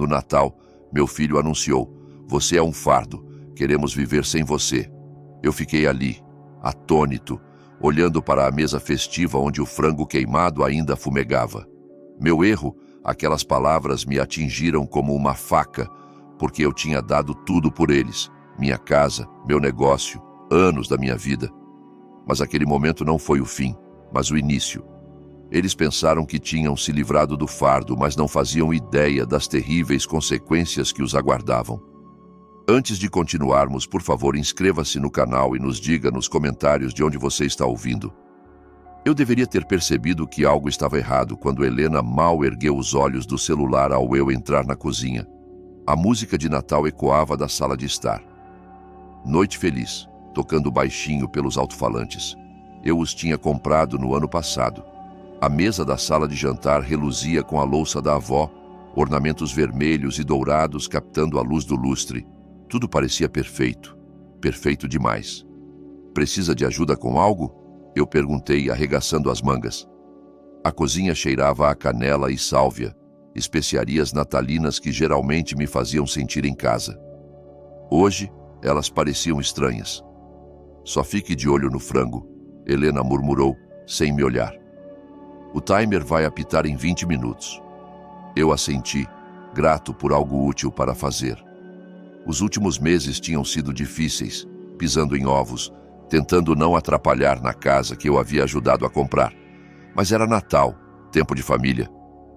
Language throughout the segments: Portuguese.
No Natal, meu filho anunciou: "Você é um fardo, queremos viver sem você." Eu fiquei ali, atônito, olhando para a mesa festiva onde o frango queimado ainda fumegava. Meu erro, aquelas palavras me atingiram como uma faca, porque eu tinha dado tudo por eles, minha casa, meu negócio, anos da minha vida. Mas aquele momento não foi o fim, mas o início. Eles pensaram que tinham se livrado do fardo, mas não faziam ideia das terríveis consequências que os aguardavam. Antes de continuarmos, por favor, inscreva-se no canal e nos diga nos comentários de onde você está ouvindo. Eu deveria ter percebido que algo estava errado quando Helena mal ergueu os olhos do celular ao eu entrar na cozinha. A música de Natal ecoava da sala de estar. Noite Feliz, tocando baixinho pelos alto-falantes. Eu os tinha comprado no ano passado. A mesa da sala de jantar reluzia com a louça da avó, ornamentos vermelhos e dourados captando a luz do lustre. Tudo parecia perfeito. Perfeito demais. "Precisa de ajuda com algo?" Eu perguntei, arregaçando as mangas. A cozinha cheirava a canela e sálvia, especiarias natalinas que geralmente me faziam sentir em casa. Hoje, elas pareciam estranhas. "Só fique de olho no frango", Helena murmurou, sem me olhar. "O timer vai apitar em 20 minutos." Eu assenti, grato por algo útil para fazer. Os últimos meses tinham sido difíceis, pisando em ovos, tentando não atrapalhar na casa que eu havia ajudado a comprar. Mas era Natal, tempo de família.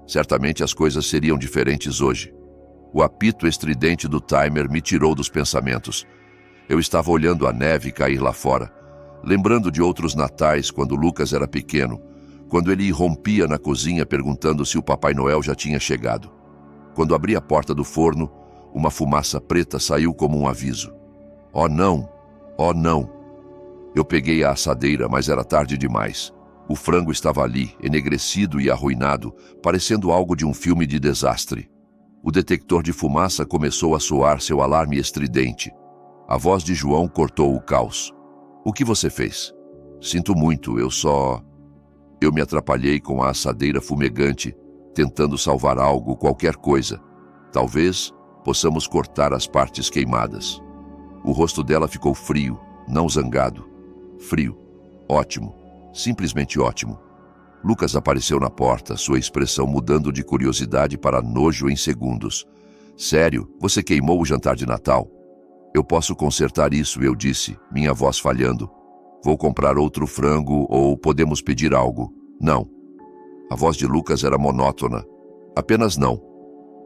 Certamente as coisas seriam diferentes hoje. O apito estridente do timer me tirou dos pensamentos. Eu estava olhando a neve cair lá fora, lembrando de outros natais quando Lucas era pequeno, quando ele irrompia na cozinha perguntando se o Papai Noel já tinha chegado. Quando abri a porta do forno, uma fumaça preta saiu como um aviso. Oh não! Oh não! Eu peguei a assadeira, mas era tarde demais. O frango estava ali, enegrecido e arruinado, parecendo algo de um filme de desastre. O detector de fumaça começou a soar seu alarme estridente. A voz de João cortou o caos. "O que você fez?" "Sinto muito, Eu me atrapalhei com a assadeira fumegante, tentando salvar algo, qualquer coisa. Talvez possamos cortar as partes queimadas." O rosto dela ficou frio, não zangado. Frio. Ótimo. Simplesmente ótimo. Lucas apareceu na porta, sua expressão mudando de curiosidade para nojo em segundos. "Sério? Você queimou o jantar de Natal?" "Eu posso consertar isso", eu disse, minha voz falhando. "Vou comprar outro frango ou podemos pedir algo?" "Não." A voz de Lucas era monótona. "Apenas não."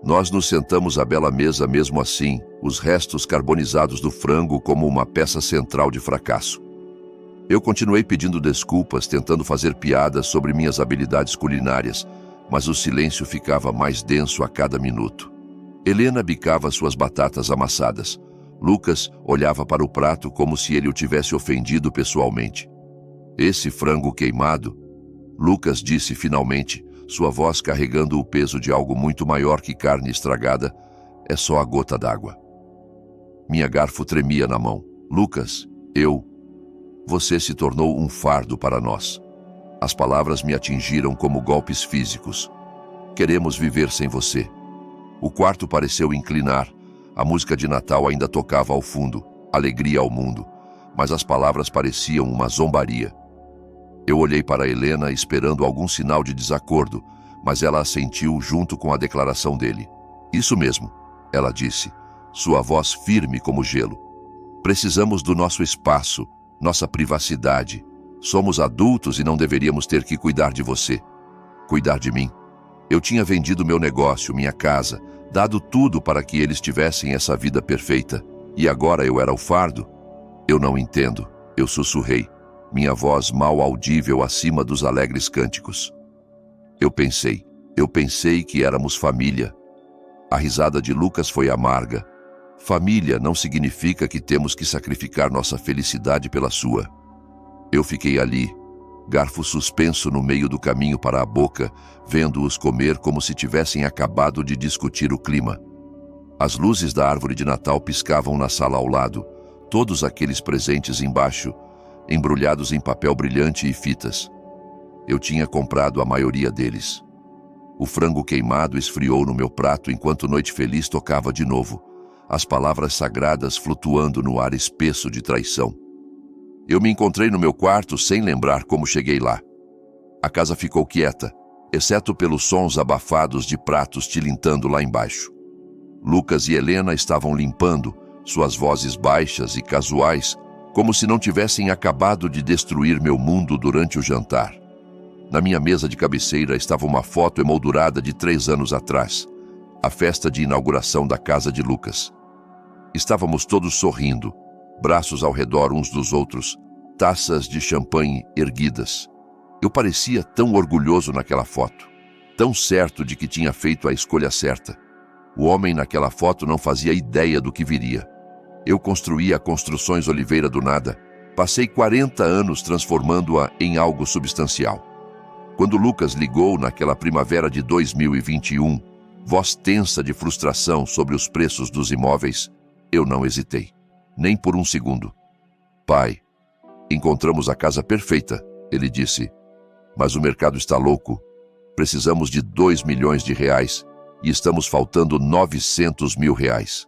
Nós nos sentamos à bela mesa mesmo assim, os restos carbonizados do frango como uma peça central de fracasso. Eu continuei pedindo desculpas, tentando fazer piadas sobre minhas habilidades culinárias, mas o silêncio ficava mais denso a cada minuto. Helena bicava suas batatas amassadas. Lucas olhava para o prato como se ele o tivesse ofendido pessoalmente. "Esse frango queimado", Lucas disse finalmente, sua voz carregando o peso de algo muito maior que carne estragada, "é só a gota d'água." Minha garfo tremia na mão. "Lucas, você se tornou um fardo para nós." As palavras me atingiram como golpes físicos. "Queremos viver sem você." O quarto pareceu inclinar. A música de Natal ainda tocava ao fundo, alegria ao mundo, mas as palavras pareciam uma zombaria. Eu olhei para Helena esperando algum sinal de desacordo, mas ela assentiu junto com a declaração dele. "Isso mesmo", ela disse, sua voz firme como gelo. "Precisamos do nosso espaço, nossa privacidade. Somos adultos e não deveríamos ter que cuidar de você." Cuidar de mim? Eu tinha vendido meu negócio, minha casa, dado tudo para que eles tivessem essa vida perfeita. E agora eu era o fardo? "Eu não entendo", eu sussurrei, minha voz mal audível acima dos alegres cânticos. Eu pensei que éramos família." A risada de Lucas foi amarga. "Família não significa que temos que sacrificar nossa felicidade pela sua." Eu fiquei ali, garfo suspenso no meio do caminho para a boca, vendo-os comer como se tivessem acabado de discutir o clima. As luzes da árvore de Natal piscavam na sala ao lado, todos aqueles presentes embaixo, embrulhados em papel brilhante e fitas. Eu tinha comprado a maioria deles. O frango queimado esfriou no meu prato enquanto Noite Feliz tocava de novo, as palavras sagradas flutuando no ar espesso de traição. Eu me encontrei no meu quarto sem lembrar como cheguei lá. A casa ficou quieta, exceto pelos sons abafados de pratos tilintando lá embaixo. Lucas e Helena estavam limpando, suas vozes baixas e casuais, como se não tivessem acabado de destruir meu mundo durante o jantar. Na minha mesa de cabeceira estava uma foto emoldurada de 3 anos atrás, a festa de inauguração da casa de Lucas. Estávamos todos sorrindo, braços ao redor uns dos outros, taças de champanhe erguidas. Eu parecia tão orgulhoso naquela foto, tão certo de que tinha feito a escolha certa. O homem naquela foto não fazia ideia do que viria. Eu construía Construções Oliveira do nada. Passei 40 anos transformando-a em algo substancial. Quando Lucas ligou naquela primavera de 2021, voz tensa de frustração sobre os preços dos imóveis, eu não hesitei, nem por um segundo. Pai, encontramos a casa perfeita, ele disse, mas o mercado está louco. Precisamos de 2 milhões de reais e estamos faltando 900 mil reais.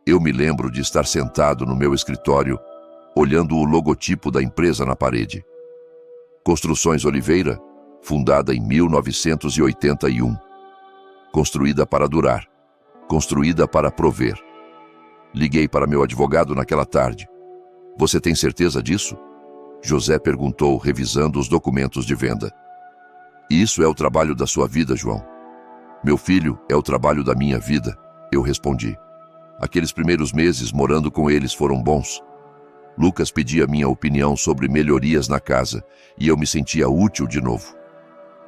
Eu me lembro de estar sentado no meu escritório, olhando o logotipo da empresa na parede. Construções Oliveira, fundada em 1981. Construída para durar, construída para prover. Liguei para meu advogado naquela tarde. Você tem certeza disso? José perguntou, revisando os documentos de venda. Isso é o trabalho da sua vida, João. Meu filho é o trabalho da minha vida, eu respondi. Aqueles primeiros meses morando com eles foram bons. Lucas pedia minha opinião sobre melhorias na casa e eu me sentia útil de novo.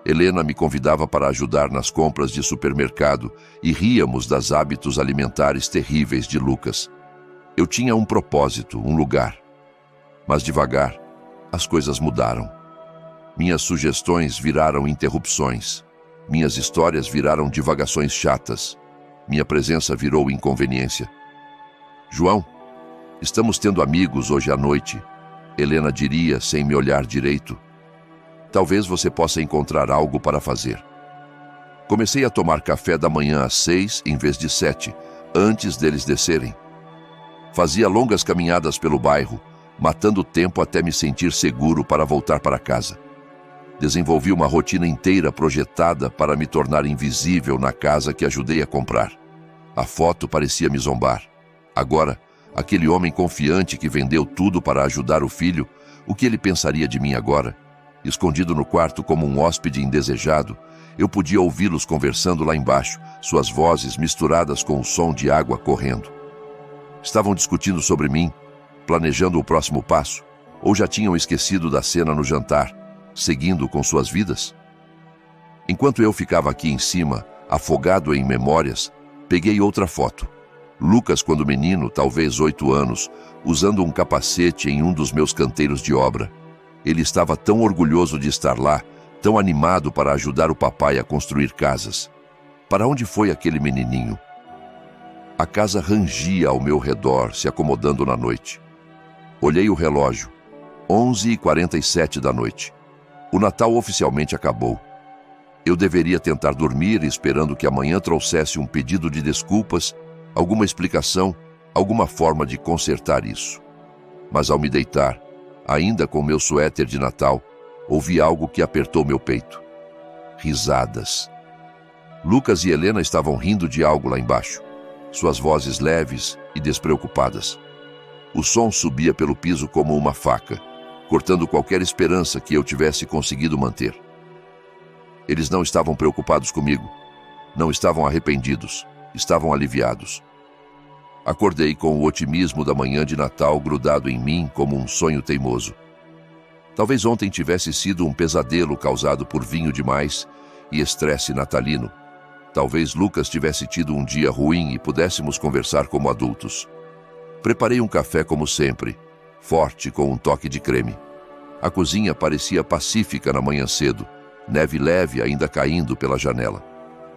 Helena me convidava para ajudar nas compras de supermercado e ríamos dos hábitos alimentares terríveis de Lucas. Eu tinha um propósito, um lugar. Mas devagar, as coisas mudaram. Minhas sugestões viraram interrupções. Minhas histórias viraram divagações chatas. Minha presença virou inconveniência. João, estamos tendo amigos hoje à noite, Helena diria sem me olhar direito. Talvez você possa encontrar algo para fazer. Comecei a tomar café da manhã às 6 em vez de 7, antes deles descerem. Fazia longas caminhadas pelo bairro, matando tempo até me sentir seguro para voltar para casa. Desenvolvi uma rotina inteira projetada para me tornar invisível na casa que ajudei a comprar. A foto parecia me zombar. Agora, aquele homem confiante que vendeu tudo para ajudar o filho, o que ele pensaria de mim agora? Escondido no quarto como um hóspede indesejado, eu podia ouvi-los conversando lá embaixo, suas vozes misturadas com o som de água correndo. Estavam discutindo sobre mim, planejando o próximo passo, ou já tinham esquecido da cena no jantar, seguindo com suas vidas? Enquanto eu ficava aqui em cima, afogado em memórias, peguei outra foto. Lucas, quando menino, talvez 8 anos, usando um capacete em um dos meus canteiros de obra. Ele estava tão orgulhoso de estar lá, tão animado para ajudar o papai a construir casas. Para onde foi aquele menininho? A casa rangia ao meu redor, se acomodando na noite. Olhei o relógio. 11h47 da noite. O Natal oficialmente acabou. Eu deveria tentar dormir esperando que amanhã trouxesse um pedido de desculpas, alguma explicação, alguma forma de consertar isso. Mas ao me deitar, ainda com meu suéter de Natal, ouvi algo que apertou meu peito. Risadas. Lucas e Helena estavam rindo de algo lá embaixo, suas vozes leves e despreocupadas. O som subia pelo piso como uma faca, cortando qualquer esperança que eu tivesse conseguido manter. Eles não estavam preocupados comigo, não estavam arrependidos, estavam aliviados. Acordei com o otimismo da manhã de Natal grudado em mim como um sonho teimoso. Talvez ontem tivesse sido um pesadelo causado por vinho demais e estresse natalino. Talvez Lucas tivesse tido um dia ruim e pudéssemos conversar como adultos. Preparei um café como sempre, forte com um toque de creme. A cozinha parecia pacífica na manhã cedo, neve leve ainda caindo pela janela.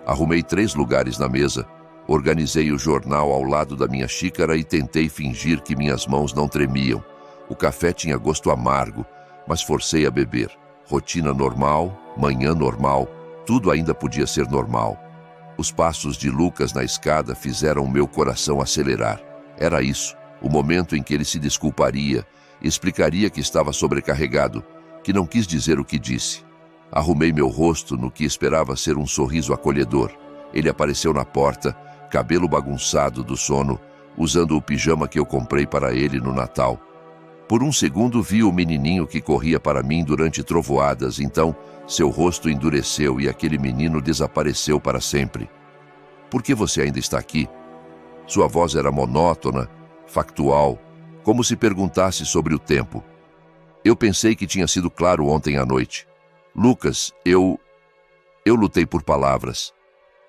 Arrumei 3 lugares na mesa, organizei o jornal ao lado da minha xícara e tentei fingir que minhas mãos não tremiam. O café tinha gosto amargo, mas forcei a beber. Rotina normal, manhã normal, Tudo ainda podia ser normal. Os passos de Lucas na escada fizeram o meu coração acelerar. Era isso, o momento em que ele se desculparia, explicaria que estava sobrecarregado, que não quis dizer o que disse. Arrumei meu rosto no que esperava ser um sorriso acolhedor. Ele apareceu na porta, cabelo bagunçado do sono, usando o pijama que eu comprei para ele no Natal. Por um segundo vi o menininho que corria para mim durante trovoadas, então seu rosto endureceu e aquele menino desapareceu para sempre. Por que você ainda está aqui? Sua voz era monótona, factual, como se perguntasse sobre o tempo. Eu pensei que tinha sido claro ontem à noite. Lucas, eu lutei por palavras.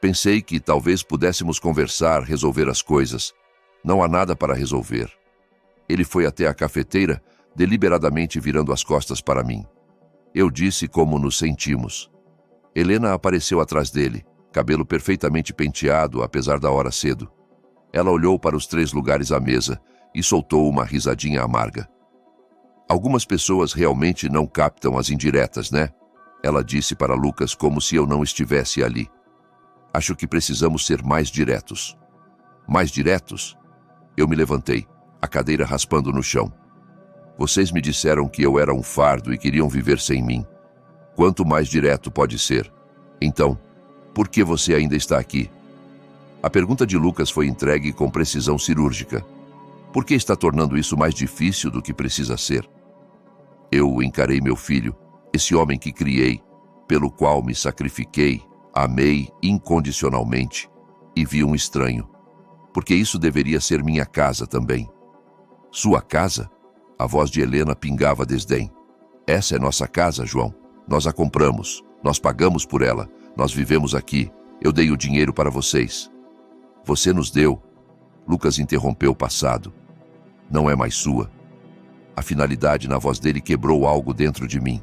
Pensei que talvez pudéssemos conversar, resolver as coisas. Não há nada para resolver. Ele foi até a cafeteira, deliberadamente virando as costas para mim. Eu disse como nos sentimos. Helena apareceu atrás dele, cabelo perfeitamente penteado, apesar da hora cedo. Ela olhou para os 3 lugares à mesa e soltou uma risadinha amarga. Algumas pessoas realmente não captam as indiretas, né? Ela disse para Lucas como se eu não estivesse ali. Acho que precisamos ser mais diretos. Mais diretos? Eu me levantei, a cadeira raspando no chão. Vocês me disseram que eu era um fardo e queriam viver sem mim. Quanto mais direto pode ser? Então, por que você ainda está aqui? A pergunta de Lucas foi entregue com precisão cirúrgica. Por que está tornando isso mais difícil do que precisa ser? Eu encarei meu filho, esse homem que criei, pelo qual me sacrifiquei, amei incondicionalmente, e vi um estranho. Porque isso deveria ser minha casa também. Sua casa? A voz de Helena pingava desdém. Essa é nossa casa, João. Nós a compramos. Nós pagamos por ela. Nós vivemos aqui. Eu dei o dinheiro para vocês. Você nos deu. Lucas interrompeu o passado. Não é mais sua. A finalidade na voz dele quebrou algo dentro de mim.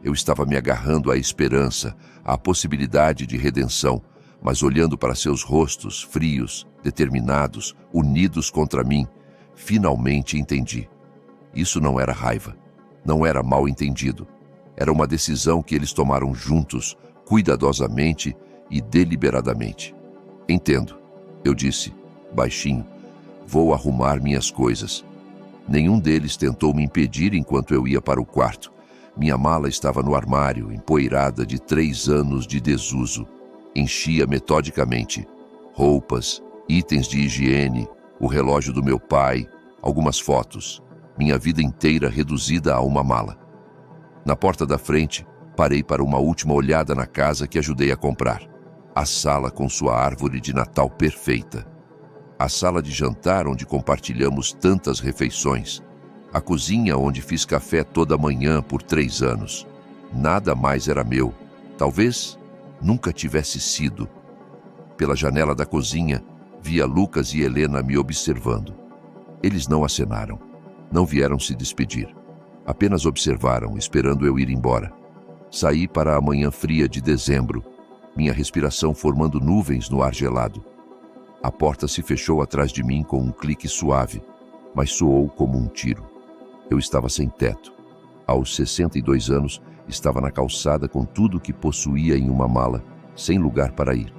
Eu estava me agarrando à esperança, à possibilidade de redenção, mas olhando para seus rostos, frios, determinados, unidos contra mim, finalmente entendi. Isso não era raiva, não era mal entendido. Era uma decisão que eles tomaram juntos, cuidadosamente e deliberadamente. Entendo, eu disse, baixinho. Vou arrumar minhas coisas. Nenhum deles tentou me impedir enquanto eu ia para o quarto. Minha mala estava no armário, empoeirada de 3 anos de desuso. Enchia metodicamente. Roupas, itens de higiene, o relógio do meu pai, algumas fotos. Minha vida inteira reduzida a uma mala. Na porta da frente, parei para uma última olhada na casa que ajudei a comprar. A sala com sua árvore de Natal perfeita. A sala de jantar onde compartilhamos tantas refeições. A cozinha onde fiz café toda manhã por 3 anos. Nada mais era meu. Talvez nunca tivesse sido. Pela janela da cozinha, via Lucas e Helena me observando. Eles não acenaram. Não vieram se despedir. Apenas observaram, esperando eu ir embora. Saí para a manhã fria de dezembro, minha respiração formando nuvens no ar gelado. A porta se fechou atrás de mim com um clique suave, mas soou como um tiro. Eu estava sem teto. Aos 62 anos, estava na calçada com tudo o que possuía em uma mala, sem lugar para ir.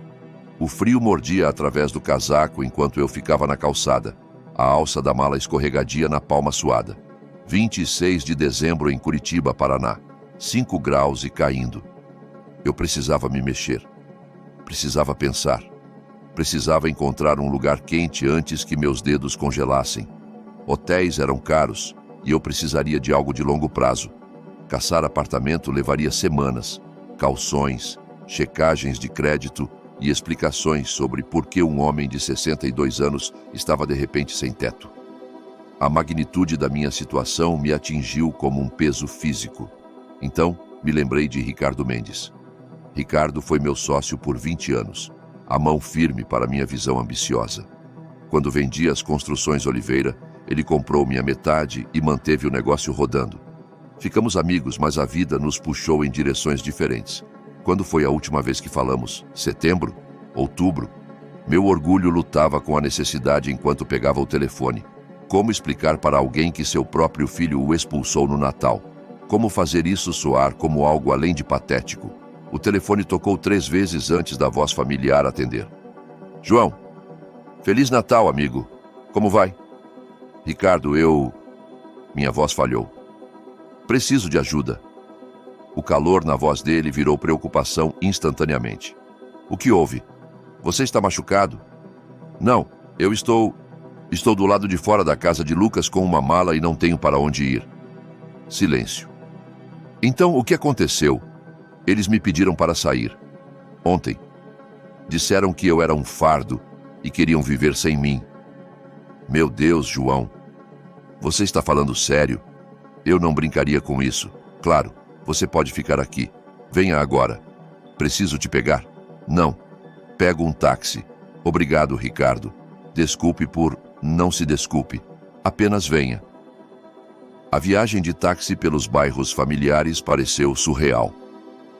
O frio mordia através do casaco enquanto eu ficava na calçada. A alça da mala escorregadia na palma suada. 26 de dezembro em Curitiba, Paraná. 5 graus e caindo. Eu precisava me mexer. Precisava pensar. Precisava encontrar um lugar quente antes que meus dedos congelassem. Hotéis eram caros e eu precisaria de algo de longo prazo. Caçar apartamento levaria semanas. Calções, checagens de crédito e explicações sobre por que um homem de 62 anos estava de repente sem teto. A magnitude da minha situação me atingiu como um peso físico. Então, me lembrei de Ricardo Mendes. Ricardo foi meu sócio por 20 anos, a mão firme para minha visão ambiciosa. Quando vendi as Construções Oliveira, ele comprou minha metade e manteve o negócio rodando. Ficamos amigos, mas a vida nos puxou em direções diferentes. Quando foi a última vez que falamos? Setembro? Outubro? Meu orgulho lutava com a necessidade enquanto pegava o telefone. Como explicar para alguém que seu próprio filho o expulsou no Natal? Como fazer isso soar como algo além de patético? O telefone tocou 3 vezes antes da voz familiar atender. João, Feliz Natal, amigo. Como vai? Ricardo, Minha voz falhou. Preciso de ajuda. O calor na voz dele virou preocupação instantaneamente. O que houve? Você está machucado? Não, eu estou do lado de fora da casa de Lucas com uma mala e não tenho para onde ir. Silêncio. Então, o que aconteceu? Eles me pediram para sair. Ontem. Disseram que eu era um fardo e queriam viver sem mim. Meu Deus, João. Você está falando sério? Eu não brincaria com isso. Claro, você pode ficar aqui. Venha agora. Preciso te pegar? Não. Pego um táxi. Obrigado, Ricardo. Desculpe por... Não se desculpe. Apenas venha. A viagem de táxi pelos bairros familiares pareceu surreal.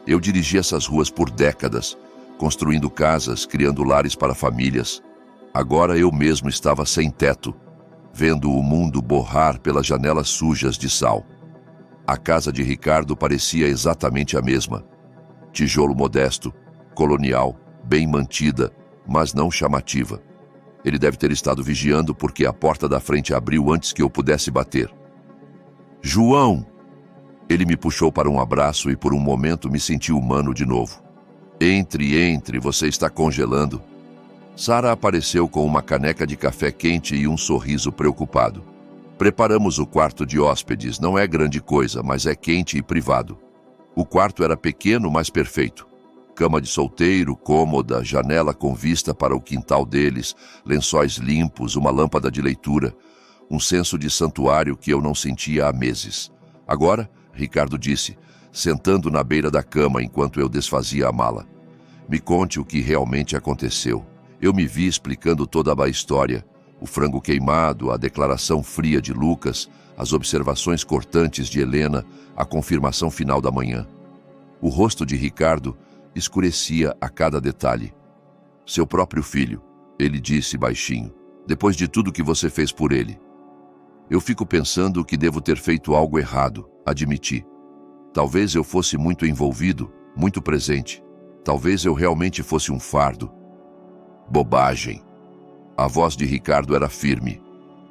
Eu dirigi essas ruas por décadas, construindo casas, criando lares para famílias. Agora eu mesmo estava sem teto, vendo o mundo borrar pelas janelas sujas de sal. A casa de Ricardo parecia exatamente a mesma. Tijolo modesto, colonial, bem mantida, mas não chamativa. Ele deve ter estado vigiando porque a porta da frente abriu antes que eu pudesse bater. João! Ele me puxou para um abraço e por um momento me senti humano de novo. Entre, você está congelando. Sara apareceu com uma caneca de café quente e um sorriso preocupado. Preparamos o quarto de hóspedes, não é grande coisa, mas é quente e privado. O quarto era pequeno, mas perfeito. Cama de solteiro, cômoda, janela com vista para o quintal deles, lençóis limpos, uma lâmpada de leitura, um senso de santuário que eu não sentia há meses. Agora, Ricardo disse, sentando na beira da cama enquanto eu desfazia a mala. Me conte o que realmente aconteceu. Eu me vi explicando toda a história, o frango queimado, a declaração fria de Lucas, as observações cortantes de Helena, a confirmação final da manhã. O rosto de Ricardo escurecia a cada detalhe. Seu próprio filho, ele disse baixinho, depois de tudo que você fez por ele. Eu fico pensando que devo ter feito algo errado, admiti. Talvez eu fosse muito envolvido, muito presente. Talvez eu realmente fosse um fardo. Bobagem. A voz de Ricardo era firme.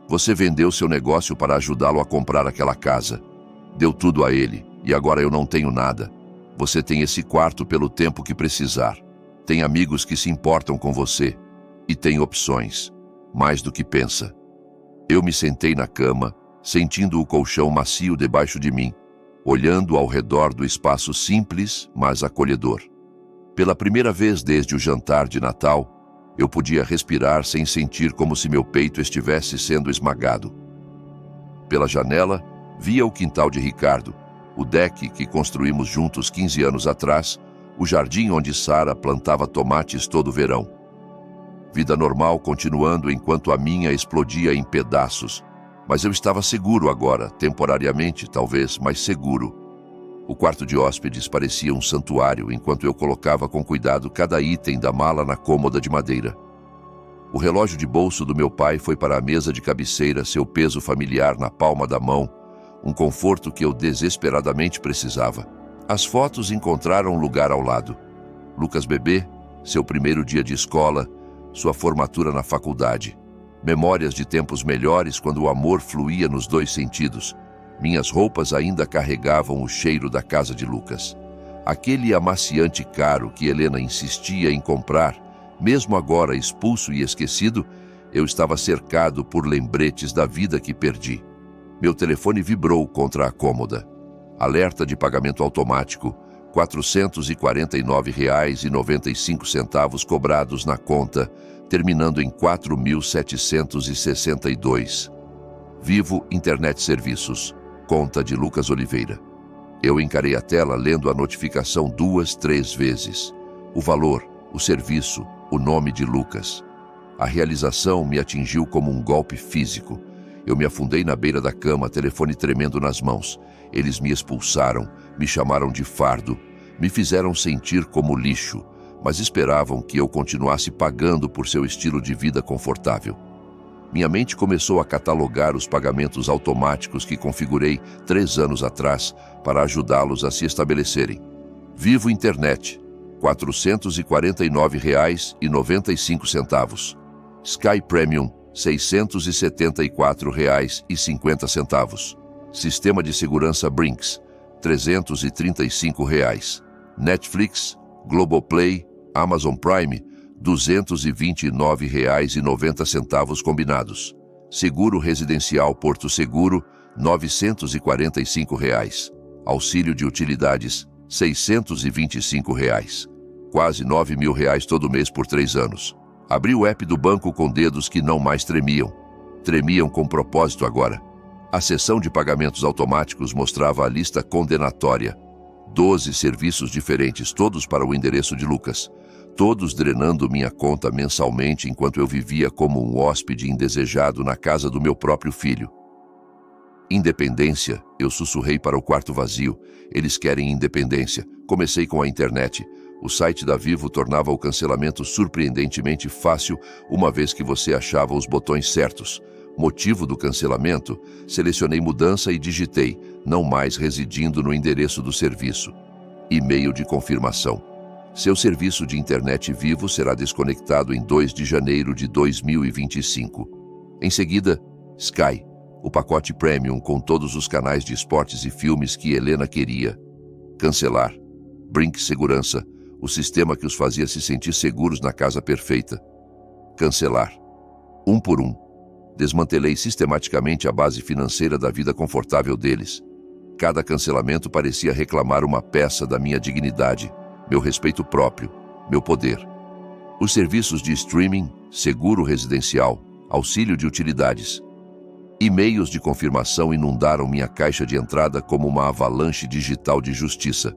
Você vendeu seu negócio para ajudá-lo a comprar aquela casa. Deu tudo a ele, e agora eu não tenho nada. Você tem esse quarto pelo tempo que precisar. Tem amigos que se importam com você. E tem opções. Mais do que pensa. Eu me sentei na cama, sentindo o colchão macio debaixo de mim, olhando ao redor do espaço simples, mas acolhedor. Pela primeira vez desde o jantar de Natal, eu podia respirar sem sentir como se meu peito estivesse sendo esmagado. Pela janela, via o quintal de Ricardo, o deck que construímos juntos 15 anos atrás, o jardim onde Sara plantava tomates todo verão. Vida normal continuando enquanto a minha explodia em pedaços, mas eu estava seguro agora, temporariamente talvez, mas seguro. O quarto de hóspedes parecia um santuário enquanto eu colocava com cuidado cada item da mala na cômoda de madeira. O relógio de bolso do meu pai foi para a mesa de cabeceira, seu peso familiar na palma da mão, um conforto que eu desesperadamente precisava. As fotos encontraram lugar ao lado. Lucas bebê, seu primeiro dia de escola, sua formatura na faculdade. Memórias de tempos melhores quando o amor fluía nos dois sentidos. Minhas roupas ainda carregavam o cheiro da casa de Lucas. Aquele amaciante caro que Helena insistia em comprar, mesmo agora expulso e esquecido, eu estava cercado por lembretes da vida que perdi. Meu telefone vibrou contra a cômoda. Alerta de pagamento automático, R$ 449,95 cobrados na conta, terminando em 4.762. Vivo Internet Serviços, conta de Lucas Oliveira. Eu encarei a tela lendo a notificação 2, 3 vezes. O valor, o serviço, o nome de Lucas. A realização me atingiu como um golpe físico. Eu me afundei na beira da cama, telefone tremendo nas mãos. Eles me expulsaram, me chamaram de fardo, me fizeram sentir como lixo, mas esperavam que eu continuasse pagando por seu estilo de vida confortável. Minha mente começou a catalogar os pagamentos automáticos que configurei 3 anos atrás para ajudá-los a se estabelecerem. Vivo Internet, R$ 449,95. Sky Premium, R$ 674,50. Sistema de segurança Brinks, R$ 335. Netflix, Globoplay, Amazon Prime, R$ 229,90 combinados. Seguro residencial Porto Seguro, R$ 945. Auxílio de utilidades, R$ 625. Quase R$ 9.000 todo mês por 3 anos. Abri o app do banco com dedos que não mais tremiam. Tremiam com propósito agora. A seção de pagamentos automáticos mostrava a lista condenatória. 12 serviços diferentes, todos para o endereço de Lucas. Todos drenando minha conta mensalmente enquanto eu vivia como um hóspede indesejado na casa do meu próprio filho. Independência, eu sussurrei para o quarto vazio. Eles querem independência. Comecei com a internet. O site da Vivo tornava o cancelamento surpreendentemente fácil uma vez que você achava os botões certos. Motivo do cancelamento? Selecionei mudança e digitei, não mais residindo no endereço do serviço. E-mail de confirmação. Seu serviço de internet Vivo será desconectado em 2 de janeiro de 2025. Em seguida, Sky, o pacote Premium com todos os canais de esportes e filmes que Helena queria. Cancelar. Brinks Segurança, o sistema que os fazia se sentir seguros na casa perfeita. Cancelar. Um por um. Desmantelei sistematicamente a base financeira da vida confortável deles. Cada cancelamento parecia reclamar uma peça da minha dignidade, meu respeito próprio, meu poder. Os serviços de streaming, seguro residencial, auxílio de utilidades. E-mails de confirmação inundaram minha caixa de entrada como uma avalanche digital de justiça.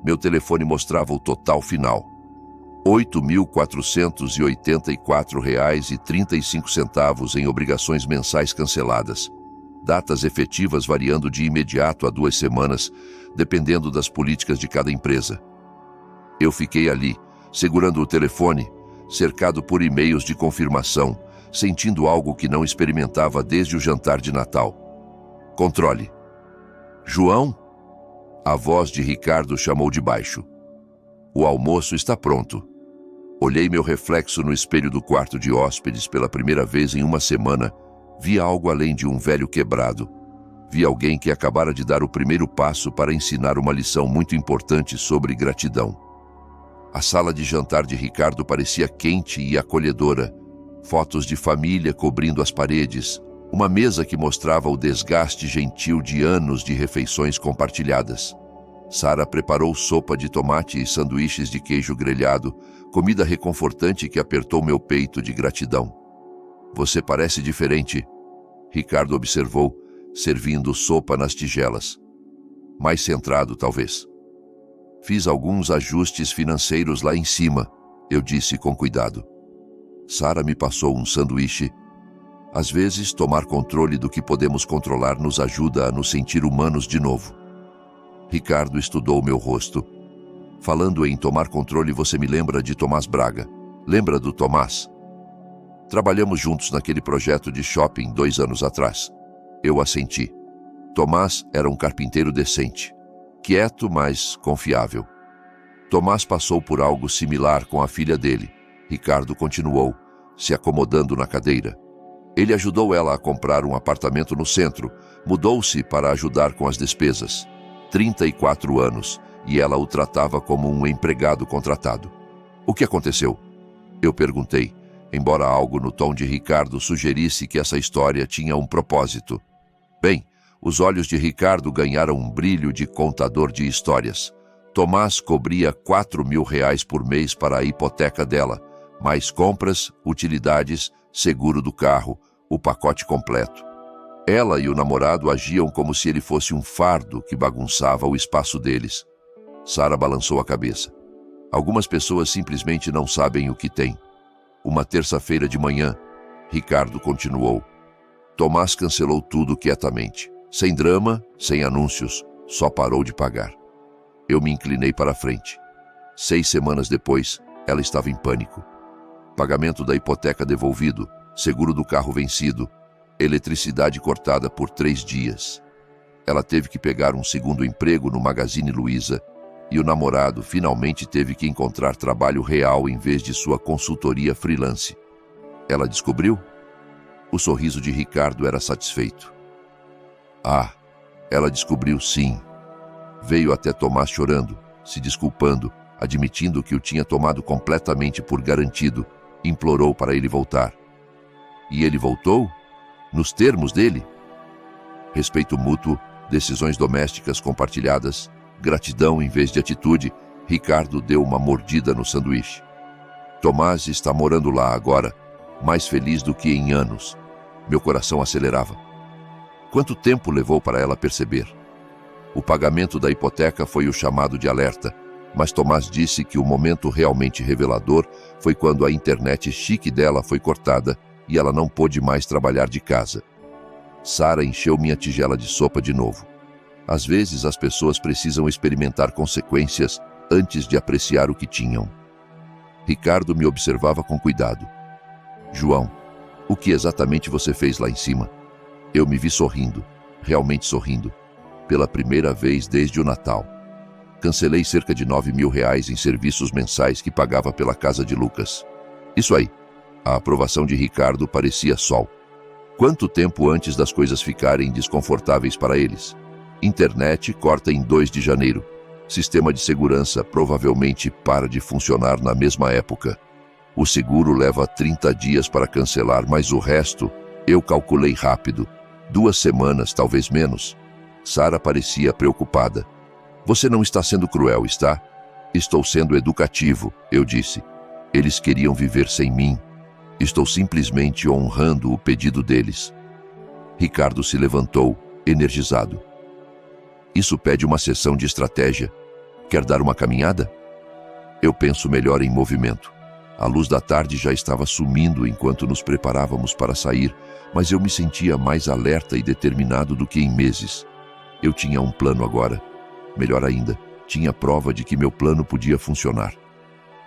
Meu telefone mostrava o total final. R$ 8.484,35 em obrigações mensais canceladas. Datas efetivas variando de imediato a 2 semanas, dependendo das políticas de cada empresa. Eu fiquei ali, segurando o telefone, cercado por e-mails de confirmação, sentindo algo que não experimentava desde o jantar de Natal. Controle. João? A voz de Ricardo chamou de baixo. O almoço está pronto. Olhei meu reflexo no espelho do quarto de hóspedes pela primeira vez em uma semana. Vi algo além de um velho quebrado. Vi alguém que acabara de dar o primeiro passo para ensinar uma lição muito importante sobre gratidão. A sala de jantar de Ricardo parecia quente e acolhedora. Fotos de família cobrindo as paredes. Uma mesa que mostrava o desgaste gentil de anos de refeições compartilhadas. Sara preparou sopa de tomate e sanduíches de queijo grelhado, comida reconfortante que apertou meu peito de gratidão. Você parece diferente, Ricardo observou, servindo sopa nas tigelas. Mais centrado, talvez. Fiz alguns ajustes financeiros lá em cima, eu disse com cuidado. Sara me passou um sanduíche. Às vezes, tomar controle do que podemos controlar nos ajuda a nos sentir humanos de novo. Ricardo estudou meu rosto. Falando em tomar controle, você me lembra de Tomás Braga. Lembra do Tomás? Trabalhamos juntos naquele projeto de shopping 2 anos atrás. Eu assenti. Tomás era um carpinteiro decente. Quieto, mas confiável. Tomás passou por algo similar com a filha dele. Ricardo continuou, se acomodando na cadeira. Ele ajudou ela a comprar um apartamento no centro. Mudou-se para ajudar com as despesas. 34 anos, e ela o tratava como um empregado contratado. O que aconteceu? Eu perguntei, embora algo no tom de Ricardo sugerisse que essa história tinha um propósito. Bem, os olhos de Ricardo ganharam um brilho de contador de histórias. Tomás cobria R$ 4.000 por mês para a hipoteca dela, mais compras, utilidades, seguro do carro, o pacote completo. Ela e o namorado agiam como se ele fosse um fardo que bagunçava o espaço deles. Sara balançou a cabeça. Algumas pessoas simplesmente não sabem o que têm. Uma terça-feira de manhã, Ricardo continuou. Tomás cancelou tudo quietamente. Sem drama, sem anúncios, só parou de pagar. Eu me inclinei para a frente. 6 semanas depois, ela estava em pânico. Pagamento da hipoteca devolvido, seguro do carro vencido, eletricidade cortada por 3 dias. Ela teve que pegar um segundo emprego no Magazine Luiza, E o namorado finalmente teve que encontrar trabalho real em vez de sua consultoria freelance. Ela descobriu? O sorriso de Ricardo era satisfeito. Ah, ela descobriu sim. Veio até Tomás chorando, se desculpando, admitindo que o tinha tomado completamente por garantido, implorou para ele voltar. E ele voltou? Nos termos dele? Respeito mútuo, decisões domésticas compartilhadas, gratidão em vez de atitude, Ricardo deu uma mordida no sanduíche. Tomás está morando lá agora, mais feliz do que em anos. Meu coração acelerava. Quanto tempo levou para ela perceber? O pagamento da hipoteca foi o chamado de alerta, mas Tomás disse que o momento realmente revelador foi quando a internet chique dela foi cortada e ela não pôde mais trabalhar de casa. Sara encheu minha tigela de sopa de novo. Às vezes as pessoas precisam experimentar consequências antes de apreciar o que tinham. Ricardo me observava com cuidado. João, o que exatamente você fez lá em cima? Eu me vi sorrindo, realmente sorrindo, pela primeira vez desde o Natal. Cancelei cerca de R$ 9.000 em serviços mensais que pagava pela casa de Lucas. Isso aí. A aprovação de Ricardo parecia sol. Quanto tempo antes das coisas ficarem desconfortáveis para eles? Internet corta em 2 de janeiro. Sistema de segurança provavelmente para de funcionar na mesma época. O seguro leva 30 dias para cancelar, mas o resto, eu calculei rápido. 2 semanas, talvez menos. Sara parecia preocupada. Você não está sendo cruel, está? Estou sendo educativo, eu disse. Eles queriam viver sem mim. Estou simplesmente honrando o pedido deles. Ricardo se levantou, energizado. Isso pede uma sessão de estratégia. Quer dar uma caminhada? Eu penso melhor em movimento. A luz da tarde já estava sumindo enquanto nos preparávamos para sair, mas eu me sentia mais alerta e determinado do que em meses. Eu tinha um plano agora. Melhor ainda, tinha prova de que meu plano podia funcionar.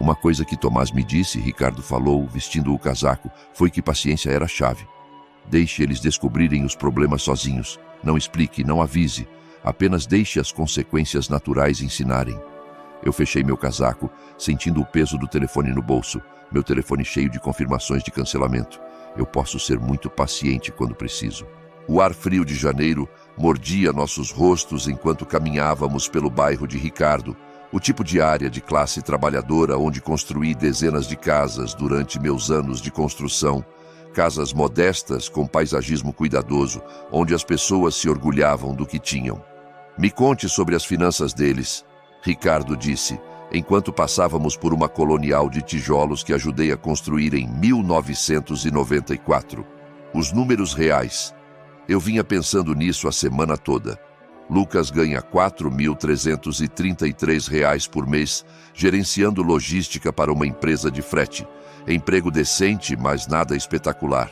Uma coisa que Tomás me disse, Ricardo falou, vestindo o casaco, foi que paciência era a chave. Deixe eles descobrirem os problemas sozinhos. Não explique, não avise. Apenas deixe as consequências naturais ensinarem. Eu fechei meu casaco, sentindo o peso do telefone no bolso, meu telefone cheio de confirmações de cancelamento. Eu posso ser muito paciente quando preciso. O ar frio de janeiro mordia nossos rostos enquanto caminhávamos pelo bairro de Ricardo, o tipo de área de classe trabalhadora onde construí dezenas de casas durante meus anos de construção, casas modestas com paisagismo cuidadoso, onde as pessoas se orgulhavam do que tinham. Me conte sobre as finanças deles, Ricardo disse, enquanto passávamos por uma colonial de tijolos que ajudei a construir em 1994. Os números reais. Eu vinha pensando nisso a semana toda. Lucas ganha R$ 4.333 por mês, gerenciando logística para uma empresa de frete. Emprego decente, mas nada espetacular.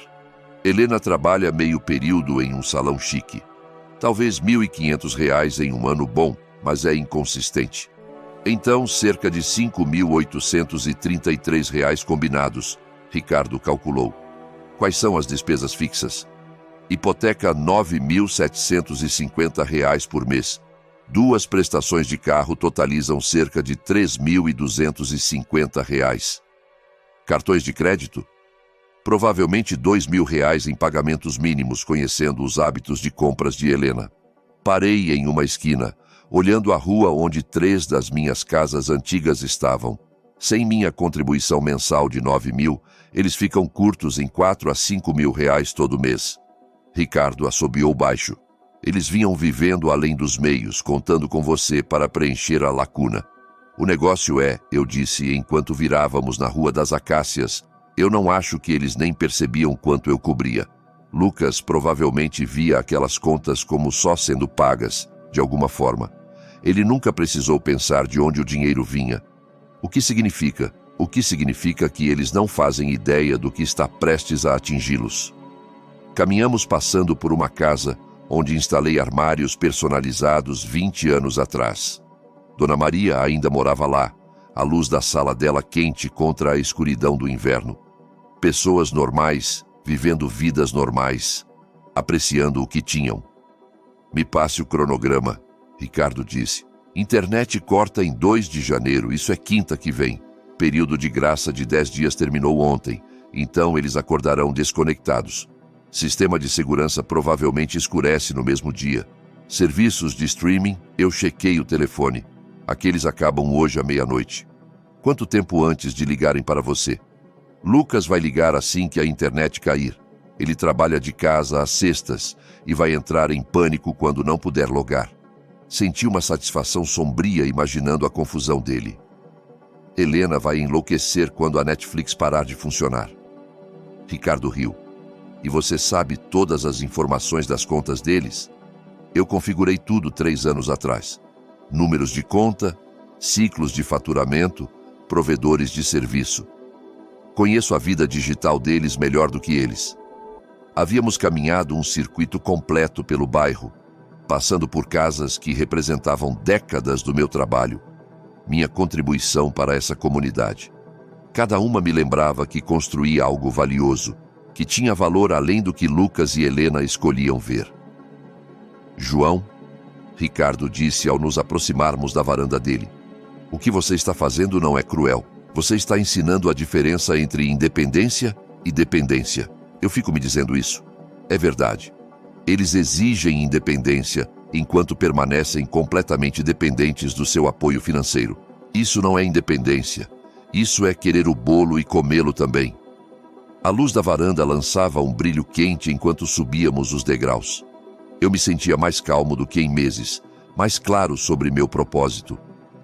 Helena trabalha meio período em um salão chique. Talvez R$ 1.500 em um ano bom, mas é inconsistente. Então, cerca de R$ 5.833 combinados, Ricardo calculou. Quais são as despesas fixas? Hipoteca R$ 9.750 por mês. 2 prestações de carro totalizam cerca de R$ 3.250. Cartões de crédito? Provavelmente R$ 2.000 em pagamentos mínimos, conhecendo os hábitos de compras de Helena. Parei em uma esquina, olhando a rua onde 3 das minhas casas antigas estavam. Sem minha contribuição mensal de R$ 9.000, eles ficam curtos em R$ 4 a R$ 5.000 todo mês. Ricardo assobiou baixo. Eles vinham vivendo além dos meios, contando com você para preencher a lacuna. O negócio é, eu disse enquanto virávamos na Rua das Acácias, eu não acho que eles nem percebiam quanto eu cobria. Lucas provavelmente via aquelas contas como só sendo pagas, de alguma forma. Ele nunca precisou pensar de onde o dinheiro vinha. O que significa? O que significa que eles não fazem ideia do que está prestes a atingi-los. Caminhamos passando por uma casa onde instalei armários personalizados 20 anos atrás. Dona Maria ainda morava lá, a luz da sala dela quente contra a escuridão do inverno. Pessoas normais, vivendo vidas normais, apreciando o que tinham. Me passe o cronograma, Ricardo disse, Internet corta em 2 de janeiro, isso é quinta que vem. Período de graça de 10 dias terminou ontem, então eles acordarão desconectados. Sistema de segurança provavelmente escurece no mesmo dia. Serviços de streaming, eu chequei o telefone. Aqueles acabam hoje à meia-noite. Quanto tempo antes de ligarem para você? Lucas vai ligar assim que a internet cair. Ele trabalha de casa às sextas e vai entrar em pânico quando não puder logar. Senti uma satisfação sombria imaginando a confusão dele. Helena vai enlouquecer quando a Netflix parar de funcionar. Ricardo riu. E você sabe todas as informações das contas deles? Eu configurei tudo 3 anos atrás. Números de conta, ciclos de faturamento, provedores de serviço. Conheço a vida digital deles melhor do que eles. Havíamos caminhado um circuito completo pelo bairro, passando por casas que representavam décadas do meu trabalho, minha contribuição para essa comunidade. Cada uma me lembrava que construía algo valioso, que tinha valor além do que Lucas e Helena escolhiam ver. João, Ricardo disse ao nos aproximarmos da varanda dele. O que você está fazendo não é cruel. Você está ensinando a diferença entre independência e dependência. Eu fico me dizendo isso. É verdade. Eles exigem independência enquanto permanecem completamente dependentes do seu apoio financeiro. Isso não é independência. Isso é querer o bolo e comê-lo também. A luz da varanda lançava um brilho quente enquanto subíamos os degraus. Eu me sentia mais calmo do que em meses, mais claro sobre meu propósito.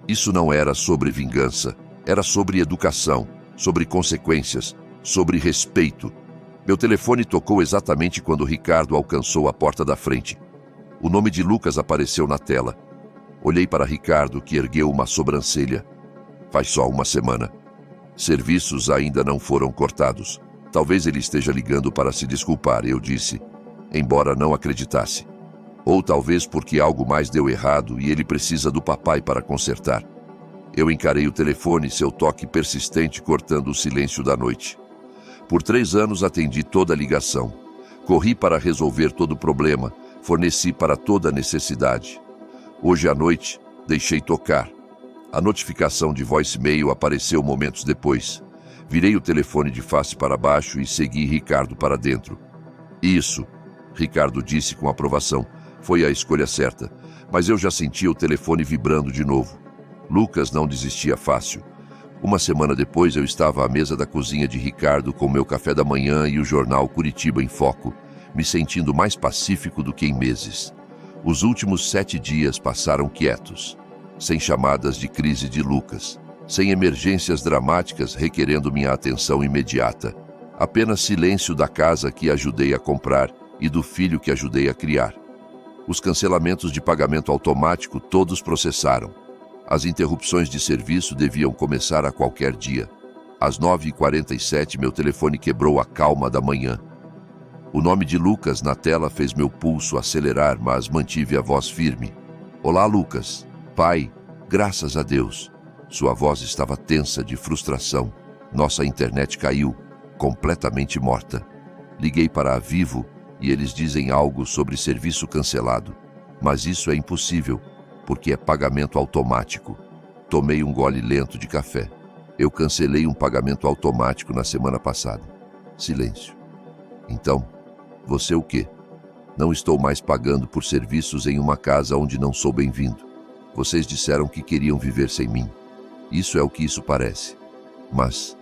Isso não era sobre vingança, era sobre educação, sobre consequências, sobre respeito. Meu telefone tocou exatamente quando Ricardo alcançou a porta da frente. O nome de Lucas apareceu na tela. Olhei para Ricardo, que ergueu uma sobrancelha. Faz só uma semana. Serviços ainda não foram cortados. Talvez ele esteja ligando para se desculpar, eu disse, embora não acreditasse. Ou talvez porque algo mais deu errado e ele precisa do papai para consertar. Eu encarei o telefone, seu toque persistente cortando o silêncio da noite. Por 3 anos atendi toda a ligação. Corri para resolver todo o problema, forneci para toda a necessidade. Hoje à noite, deixei tocar. A notificação de voicemail apareceu momentos depois. Virei o telefone de face para baixo e segui Ricardo para dentro. Isso, Ricardo disse com aprovação. Foi a escolha certa, mas eu já sentia o telefone vibrando de novo. Lucas não desistia fácil. Uma semana depois eu estava à mesa da cozinha de Ricardo com meu café da manhã e o jornal Curitiba em Foco, me sentindo mais pacífico do que em meses. Os últimos 7 dias passaram quietos, sem chamadas de crise de Lucas, sem emergências dramáticas requerendo minha atenção imediata. Apenas silêncio da casa que ajudei a comprar e do filho que ajudei a criar. Os cancelamentos de pagamento automático todos processaram. As interrupções de serviço deviam começar a qualquer dia. Às 9h47, meu telefone quebrou a calma da manhã. O nome de Lucas na tela fez meu pulso acelerar, mas mantive a voz firme. Olá, Lucas. Pai, graças a Deus. Sua voz estava tensa de frustração. Nossa internet caiu, completamente morta. Liguei para a Vivo e eles dizem algo sobre serviço cancelado. Mas isso é impossível, porque é pagamento automático. Tomei um gole lento de café. Eu cancelei um pagamento automático na semana passada. Silêncio. Então, você o quê? Não estou mais pagando por serviços em uma casa onde não sou bem-vindo. Vocês disseram que queriam viver sem mim. Isso é o que isso parece. Mas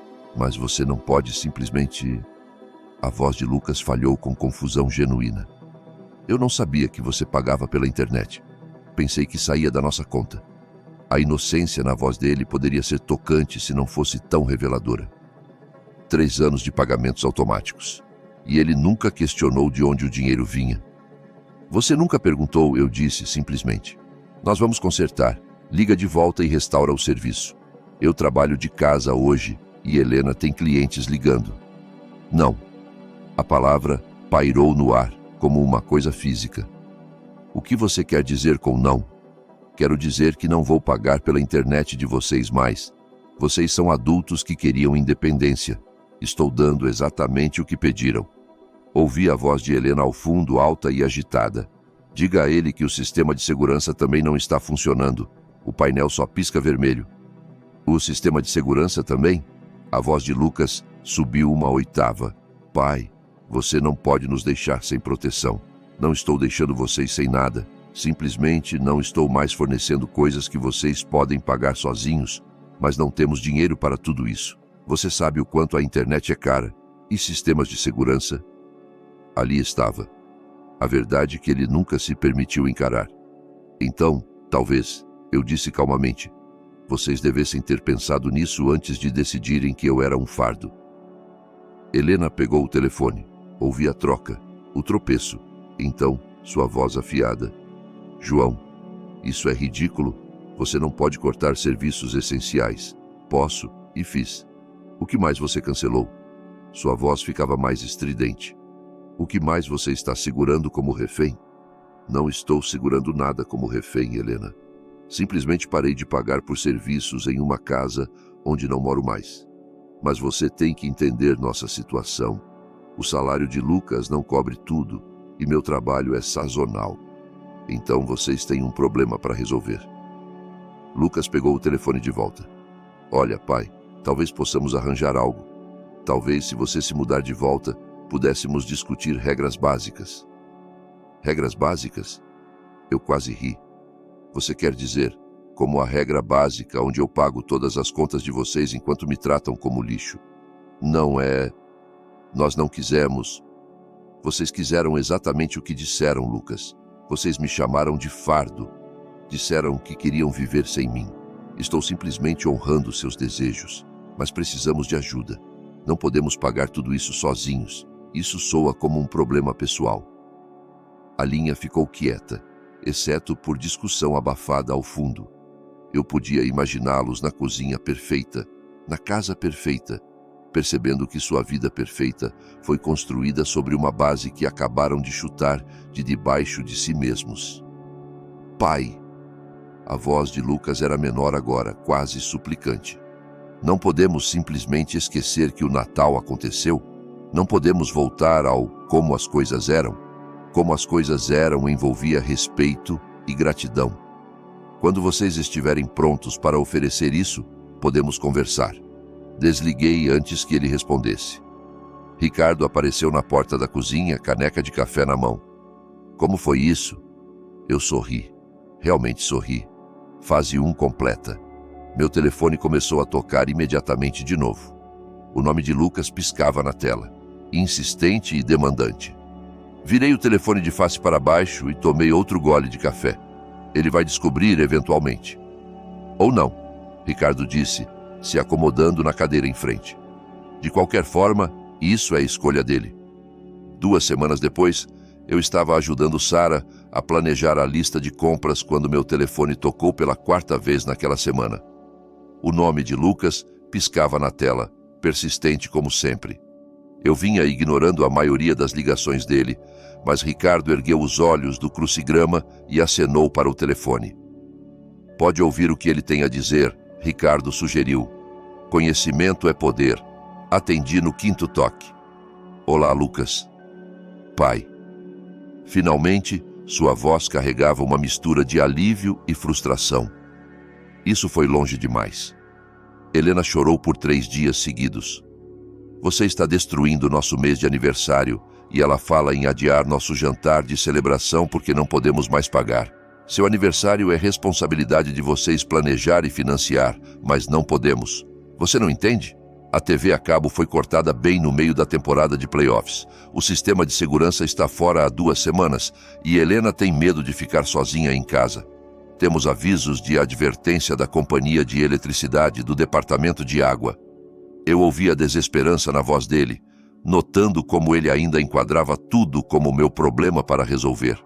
você não pode simplesmente... A voz de Lucas falhou com confusão genuína. Eu não sabia que você pagava pela internet. Pensei que saía da nossa conta. A inocência na voz dele poderia ser tocante se não fosse tão reveladora. 3 anos de pagamentos automáticos. E ele nunca questionou de onde o dinheiro vinha. Você nunca perguntou, eu disse simplesmente. Nós vamos consertar. Liga de volta e restaura o serviço. Eu trabalho de casa hoje e Helena tem clientes ligando. Não. A palavra pairou no ar, como uma coisa física. O que você quer dizer com não? Quero dizer que não vou pagar pela internet de vocês mais. Vocês são adultos que queriam independência. Estou dando exatamente o que pediram. Ouvi a voz de Helena ao fundo, alta e agitada. Diga a ele que o sistema de segurança também não está funcionando. O painel só pisca vermelho. O sistema de segurança também? A voz de Lucas subiu uma oitava. Pai, você não pode nos deixar sem proteção. Não estou deixando vocês sem nada. Simplesmente não estou mais fornecendo coisas que vocês podem pagar sozinhos, mas não temos dinheiro para tudo isso. Você sabe o quanto a internet é cara. E sistemas de segurança? Ali estava. A verdade que ele nunca se permitiu encarar. Então, talvez, eu disse calmamente, vocês devessem ter pensado nisso antes de decidirem que eu era um fardo. Helena pegou o telefone. Ouvi a troca, o tropeço. Então, sua voz afiada. João, isso é ridículo. Você não pode cortar serviços essenciais. Posso, e fiz. O que mais você cancelou? Sua voz ficava mais estridente. O que mais você está segurando como refém? Não estou segurando nada como refém, Helena. Simplesmente parei de pagar por serviços em uma casa onde não moro mais. Mas você tem que entender nossa situação. O salário de Lucas não cobre tudo e meu trabalho é sazonal. Então vocês têm um problema para resolver. Lucas pegou o telefone de volta. Olha, pai, talvez possamos arranjar algo. Talvez, se você se mudar de volta, pudéssemos discutir regras básicas. Regras básicas? Eu quase ri. Você quer dizer, como a regra básica onde eu pago todas as contas de vocês enquanto me tratam como lixo? Não é... Nós não quisemos. Vocês quiseram exatamente o que disseram, Lucas. Vocês me chamaram de fardo. Disseram que queriam viver sem mim. Estou simplesmente honrando seus desejos. Mas precisamos de ajuda. Não podemos pagar tudo isso sozinhos. Isso soa como um problema pessoal. A linha ficou quieta, exceto por discussão abafada ao fundo. Eu podia imaginá-los na cozinha perfeita, na casa perfeita, percebendo que sua vida perfeita foi construída sobre uma base que acabaram de chutar de debaixo de si mesmos. Pai! A voz de Lucas era menor agora, quase suplicante. Não podemos simplesmente esquecer que o Natal aconteceu? Não podemos voltar ao como as coisas eram? Como as coisas eram envolvia respeito e gratidão. Quando vocês estiverem prontos para oferecer isso, podemos conversar. Desliguei antes que ele respondesse. Ricardo apareceu na porta da cozinha, caneca de café na mão. Como foi isso? Eu sorri. Realmente sorri. Fase 1 completa. Meu telefone começou a tocar imediatamente de novo. O nome de Lucas piscava na tela, insistente e demandante. Virei o telefone de face para baixo e tomei outro gole de café. Ele vai descobrir eventualmente. Ou não, Ricardo disse, se acomodando na cadeira em frente. De qualquer forma, isso é a escolha dele. 2 semanas depois, eu estava ajudando Sara a planejar a lista de compras quando meu telefone tocou pela 4ª vez naquela semana. O nome de Lucas piscava na tela, persistente como sempre. Eu vinha ignorando a maioria das ligações dele, mas Ricardo ergueu os olhos do crucigrama e acenou para o telefone. Pode ouvir o que ele tem a dizer, Ricardo sugeriu. Conhecimento é poder. Atendi no 5º toque. Olá, Lucas. Pai. Finalmente, sua voz carregava uma mistura de alívio e frustração. Isso foi longe demais. Helena chorou por 3 dias seguidos. Você está destruindo nosso mês de aniversário e ela fala em adiar nosso jantar de celebração porque não podemos mais pagar. Seu aniversário é responsabilidade de vocês planejar e financiar, mas não podemos. Você não entende? A TV a cabo foi cortada bem no meio da temporada de playoffs. O sistema de segurança está fora há 2 semanas e Helena tem medo de ficar sozinha em casa. Temos avisos de advertência da companhia de eletricidade do departamento de água. Eu ouvi a desesperança na voz dele, notando como ele ainda enquadrava tudo como meu problema para resolver.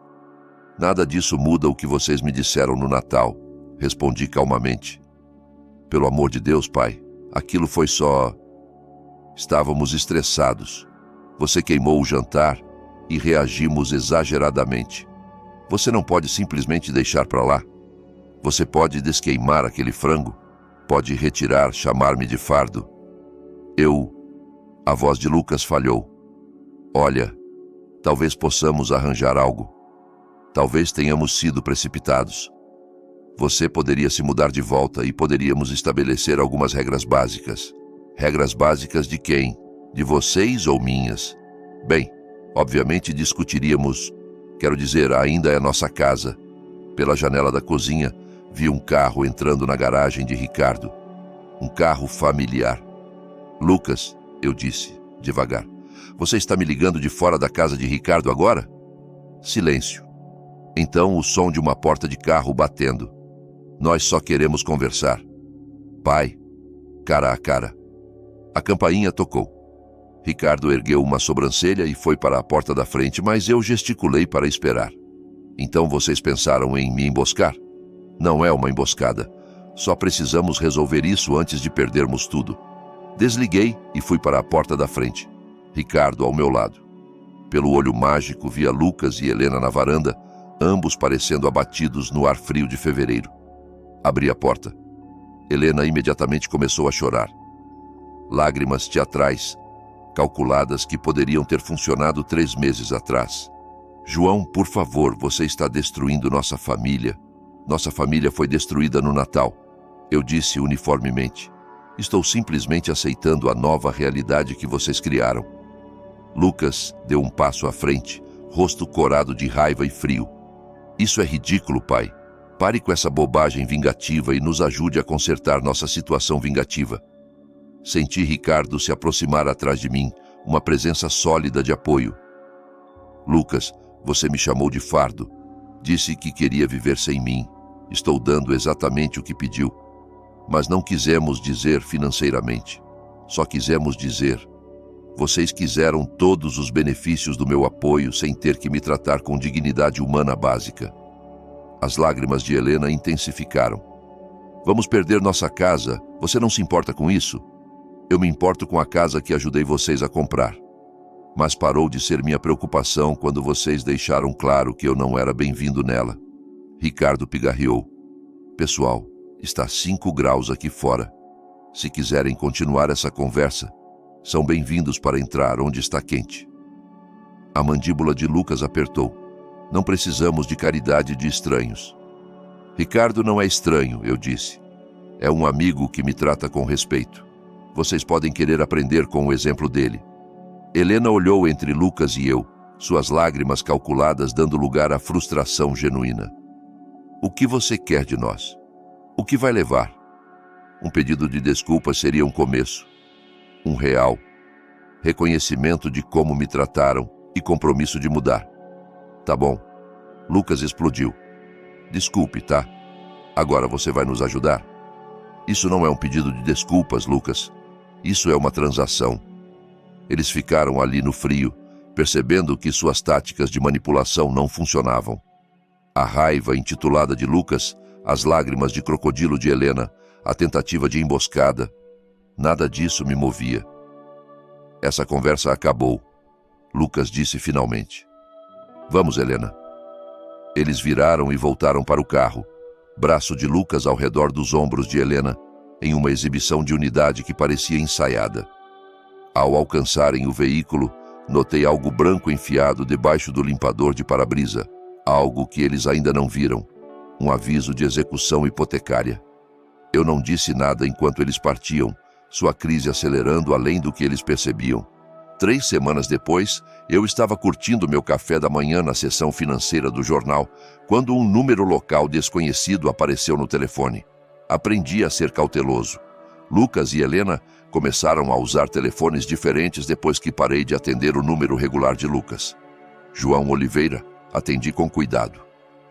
Nada disso muda o que vocês me disseram no Natal, respondi calmamente. Pelo amor de Deus, pai, aquilo foi só... Estávamos estressados. Você queimou o jantar e reagimos exageradamente. Você não pode simplesmente deixar para lá. Você pode desqueimar aquele frango, pode retirar, chamar-me de fardo. A voz de Lucas falhou. Olha, talvez possamos arranjar algo. Talvez tenhamos sido precipitados. Você poderia se mudar de volta e poderíamos estabelecer algumas regras básicas. Regras básicas de quem? De vocês ou minhas? Bem, obviamente discutiríamos. Quero dizer, ainda é nossa casa. Pela janela da cozinha, vi um carro entrando na garagem de Ricardo. Um carro familiar. Lucas, eu disse, devagar. Você está me ligando de fora da casa de Ricardo agora? Silêncio. Então o som de uma porta de carro batendo. Nós só queremos conversar. Pai, cara a cara. A campainha tocou. Ricardo ergueu uma sobrancelha e foi para a porta da frente, mas eu gesticulei para esperar. Então vocês pensaram em me emboscar? Não é uma emboscada. Só precisamos resolver isso antes de perdermos tudo. Desliguei e fui para a porta da frente. Ricardo ao meu lado. Pelo olho mágico via Lucas e Helena na varanda, ambos parecendo abatidos no ar frio de fevereiro. Abri a porta. Helena imediatamente começou a chorar. Lágrimas teatrais, calculadas que poderiam ter funcionado 3 meses atrás. João, por favor, você está destruindo nossa família. Nossa família foi destruída no Natal. Eu disse uniformemente. Estou simplesmente aceitando a nova realidade que vocês criaram. Lucas deu um passo à frente, rosto corado de raiva e frio. Isso é ridículo, pai. Pare com essa bobagem vingativa e nos ajude a consertar nossa situação vingativa. Senti Ricardo se aproximar atrás de mim, uma presença sólida de apoio. Lucas, você me chamou de fardo. Disse que queria viver sem mim. Estou dando exatamente o que pediu. Mas não quisemos dizer financeiramente. Só quisemos dizer. Vocês quiseram todos os benefícios do meu apoio sem ter que me tratar com dignidade humana básica. As lágrimas de Helena intensificaram. Vamos perder nossa casa. Você não se importa com isso? Eu me importo com a casa que ajudei vocês a comprar. Mas parou de ser minha preocupação quando vocês deixaram claro que eu não era bem-vindo nela. Ricardo pigarreou. Pessoal, está 5 graus aqui fora. Se quiserem continuar essa conversa, são bem-vindos para entrar onde está quente. A mandíbula de Lucas apertou. Não precisamos de caridade de estranhos. Ricardo não é estranho, eu disse. É um amigo que me trata com respeito. Vocês podem querer aprender com o exemplo dele. Helena olhou entre Lucas e eu, suas lágrimas calculadas dando lugar à frustração genuína. O que você quer de nós? O que vai levar? Um pedido de desculpas seria um começo. Um real. Reconhecimento de como me trataram e compromisso de mudar. Tá bom. Lucas explodiu. Desculpe, tá? Agora você vai nos ajudar? Isso não é um pedido de desculpas, Lucas. Isso é uma transação. Eles ficaram ali no frio, percebendo que suas táticas de manipulação não funcionavam. A raiva intitulada de Lucas, as lágrimas de crocodilo de Helena, a tentativa de emboscada. Nada disso me movia. Essa conversa acabou. Lucas disse finalmente. Vamos, Helena. Eles viraram e voltaram para o carro, braço de Lucas ao redor dos ombros de Helena, em uma exibição de unidade que parecia ensaiada. Ao alcançarem o veículo, notei algo branco enfiado debaixo do limpador de para-brisa, algo que eles ainda não viram, um aviso de execução hipotecária. Eu não disse nada enquanto eles partiam, sua crise acelerando além do que eles percebiam. 3 semanas depois, eu estava curtindo meu café da manhã na seção financeira do jornal, quando um número local desconhecido apareceu no telefone. Aprendi a ser cauteloso. Lucas e Helena começaram a usar telefones diferentes depois que parei de atender o número regular de Lucas. João Oliveira, atendi com cuidado.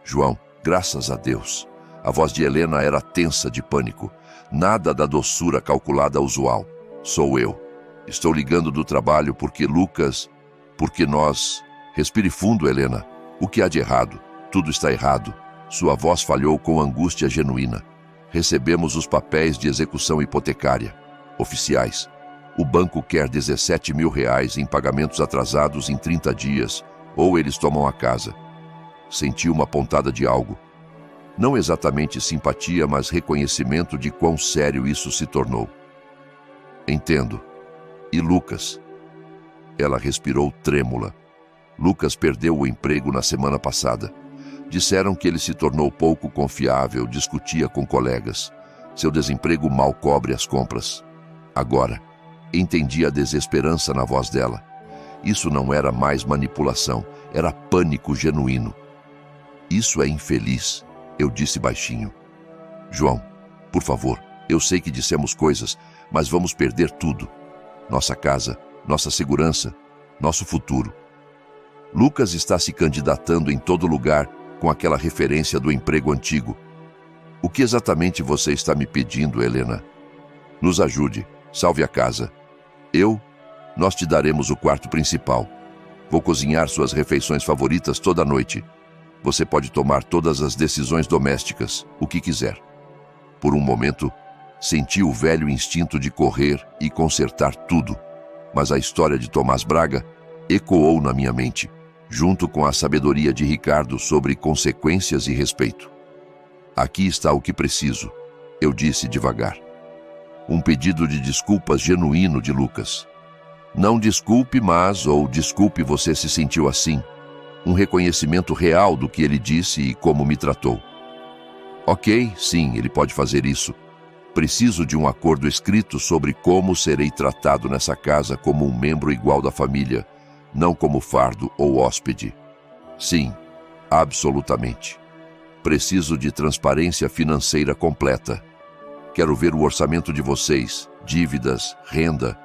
João, graças a Deus. A voz de Helena era tensa de pânico. Nada da doçura calculada usual. Sou eu. Estou ligando do trabalho porque Lucas... Porque nós... Respire fundo, Helena. O que há de errado? Tudo está errado. Sua voz falhou com angústia genuína. Recebemos os papéis de execução hipotecária. Oficiais. O banco quer 17 mil reais em pagamentos atrasados em 30 dias, ou eles tomam a casa. Senti uma pontada de algo. Não exatamente simpatia, mas reconhecimento de quão sério isso se tornou. Entendo. E Lucas? Ela respirou trêmula. Lucas perdeu o emprego na semana passada. Disseram que ele se tornou pouco confiável, discutia com colegas. Seu desemprego mal cobre as compras. Agora, entendi a desesperança na voz dela. Isso não era mais manipulação, era pânico genuíno. Isso é infeliz, eu disse baixinho. João, por favor, eu sei que dissemos coisas, mas vamos perder tudo. Nossa casa, nossa segurança, nosso futuro. Lucas está se candidatando em todo lugar com aquela referência do emprego antigo. O que exatamente você está me pedindo, Helena? Nos ajude, salve a casa. Nós te daremos o quarto principal. Vou cozinhar suas refeições favoritas toda noite. Você pode tomar todas as decisões domésticas, o que quiser. Por um momento, senti o velho instinto de correr e consertar tudo, mas a história de Tomás Braga ecoou na minha mente, junto com a sabedoria de Ricardo sobre consequências e respeito. Aqui está o que preciso, eu disse devagar. Um pedido de desculpas genuíno de Lucas. Não desculpe, ou desculpe você se sentiu assim. Um reconhecimento real do que ele disse e como me tratou. Ok, sim, ele pode fazer isso. Preciso de um acordo escrito sobre como serei tratado nessa casa como um membro igual da família, não como fardo ou hóspede. Sim, absolutamente. Preciso de transparência financeira completa. Quero ver o orçamento de vocês, dívidas, renda.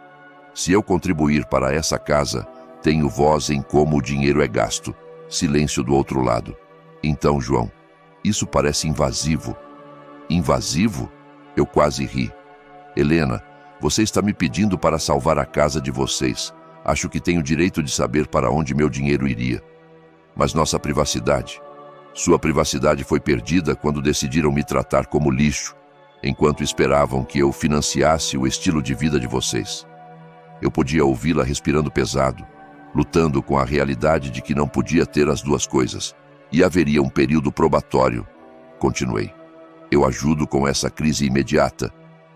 Se eu contribuir para essa casa, tenho voz em como o dinheiro é gasto. Silêncio do outro lado. Então, João, isso parece invasivo. Invasivo? Eu quase ri. Helena, você está me pedindo para salvar a casa de vocês. Acho que tenho direito de saber para onde meu dinheiro iria. Mas nossa privacidade? Sua privacidade foi perdida quando decidiram me tratar como lixo, enquanto esperavam que eu financiasse o estilo de vida de vocês. Eu podia ouvi-la respirando pesado, lutando com a realidade de que não podia ter as duas coisas, e haveria um período probatório. Continuei. Eu ajudo com essa crise imediata,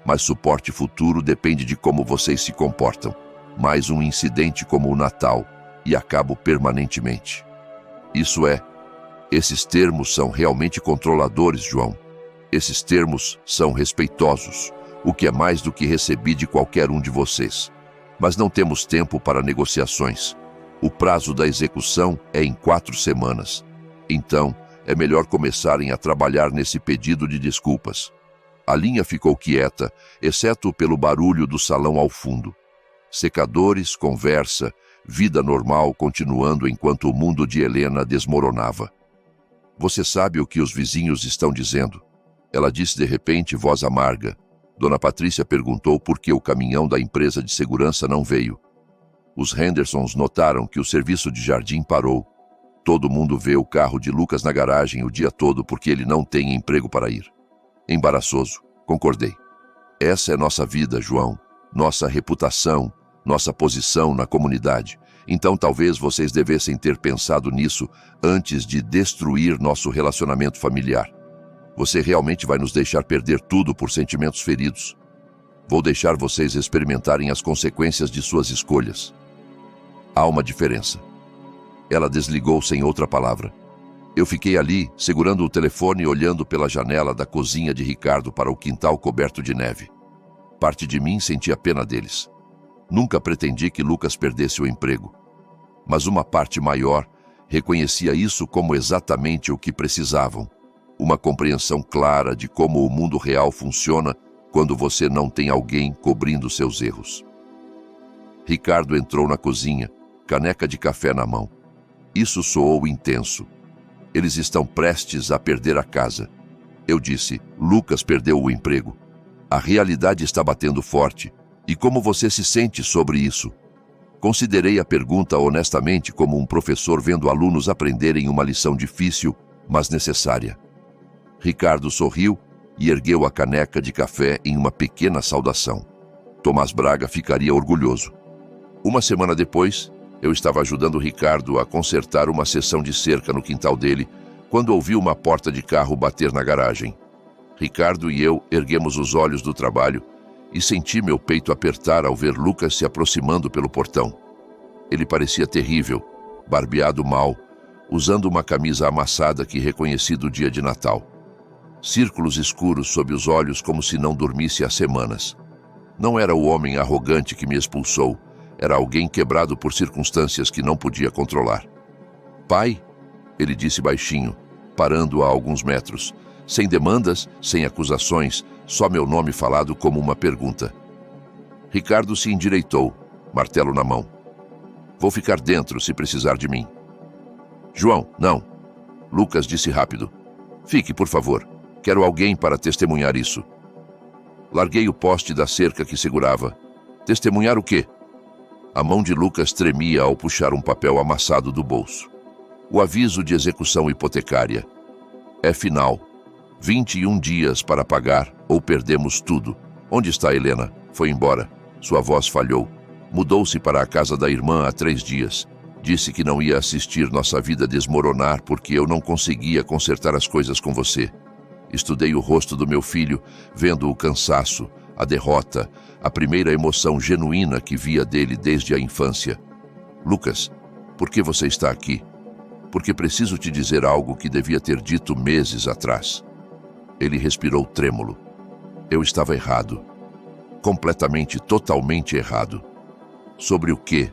mas suporte futuro depende de como vocês se comportam. Mais um incidente como o Natal, e acabo permanentemente. Isso é, esses termos são realmente controladores, João. Esses termos são respeitosos, o que é mais do que recebi de qualquer um de vocês. Mas não temos tempo para negociações. O prazo da execução é em 4 semanas. Então, é melhor começarem a trabalhar nesse pedido de desculpas. A linha ficou quieta, exceto pelo barulho do salão ao fundo. Secadores, conversa, vida normal continuando enquanto o mundo de Helena desmoronava. Você sabe o que os vizinhos estão dizendo? Ela disse de repente, voz amarga. Dona Patrícia perguntou por que o caminhão da empresa de segurança não veio. Os Hendersons notaram que o serviço de jardim parou. Todo mundo vê o carro de Lucas na garagem o dia todo porque ele não tem emprego para ir. Embaraçoso, concordei. Essa é nossa vida, João. Nossa reputação, nossa posição na comunidade. Então talvez vocês devessem ter pensado nisso antes de destruir nosso relacionamento familiar. Você realmente vai nos deixar perder tudo por sentimentos feridos. Vou deixar vocês experimentarem as consequências de suas escolhas. Há uma diferença. Ela desligou sem outra palavra. Eu fiquei ali, segurando o telefone e olhando pela janela da cozinha de Ricardo para o quintal coberto de neve. Parte de mim sentia pena deles. Nunca pretendi que Lucas perdesse o emprego. Mas uma parte maior reconhecia isso como exatamente o que precisavam. Uma compreensão clara de como o mundo real funciona quando você não tem alguém cobrindo seus erros. Ricardo entrou na cozinha, caneca de café na mão. Isso soou intenso. Eles estão prestes a perder a casa. Eu disse, Lucas perdeu o emprego. A realidade está batendo forte. E como você se sente sobre isso? Considerei a pergunta honestamente como um professor vendo alunos aprenderem uma lição difícil, mas necessária. Ricardo sorriu e ergueu a caneca de café em uma pequena saudação. Tomás Braga ficaria orgulhoso. Uma semana depois, eu estava ajudando Ricardo a consertar uma seção de cerca no quintal dele, quando ouvi uma porta de carro bater na garagem. Ricardo e eu erguemos os olhos do trabalho e senti meu peito apertar ao ver Lucas se aproximando pelo portão. Ele parecia terrível, barbeado mal, usando uma camisa amassada que reconheci do dia de Natal. Círculos escuros sob os olhos como se não dormisse há semanas. Não era o homem arrogante que me expulsou, era alguém quebrado por circunstâncias que não podia controlar. Pai, ele disse baixinho, parando a alguns metros, sem demandas, sem acusações, só meu nome falado como uma pergunta. Ricardo se endireitou, martelo na mão. Vou ficar dentro se precisar de mim. João, não. Lucas disse rápido. Fique, por favor. Quero alguém para testemunhar isso. Larguei o poste da cerca que segurava. Testemunhar o quê? A mão de Lucas tremia ao puxar um papel amassado do bolso. O aviso de execução hipotecária. É final. 21 dias para pagar ou perdemos tudo. Onde está Helena? Foi embora. Sua voz falhou. Mudou-se para a casa da irmã há 3 dias. Disse que não ia assistir nossa vida desmoronar porque eu não conseguia consertar as coisas com você. Estudei o rosto do meu filho, vendo o cansaço, a derrota, a primeira emoção genuína que via dele desde a infância. Lucas, por que você está aqui? Porque preciso te dizer algo que devia ter dito meses atrás. Ele respirou trêmulo. Eu estava errado. Completamente, totalmente errado. Sobre o quê?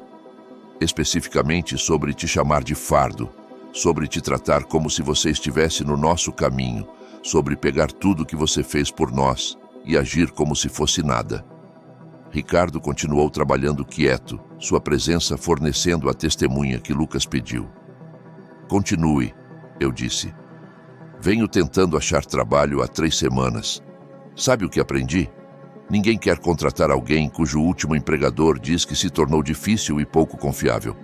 Especificamente sobre te chamar de fardo, sobre te tratar como se você estivesse no nosso caminho, sobre pegar tudo que você fez por nós e agir como se fosse nada. Ricardo continuou trabalhando quieto, sua presença fornecendo a testemunha que Lucas pediu. Continue, eu disse. Venho tentando achar trabalho há 3 semanas. Sabe o que aprendi? Ninguém quer contratar alguém cujo último empregador diz que se tornou difícil e pouco confiável.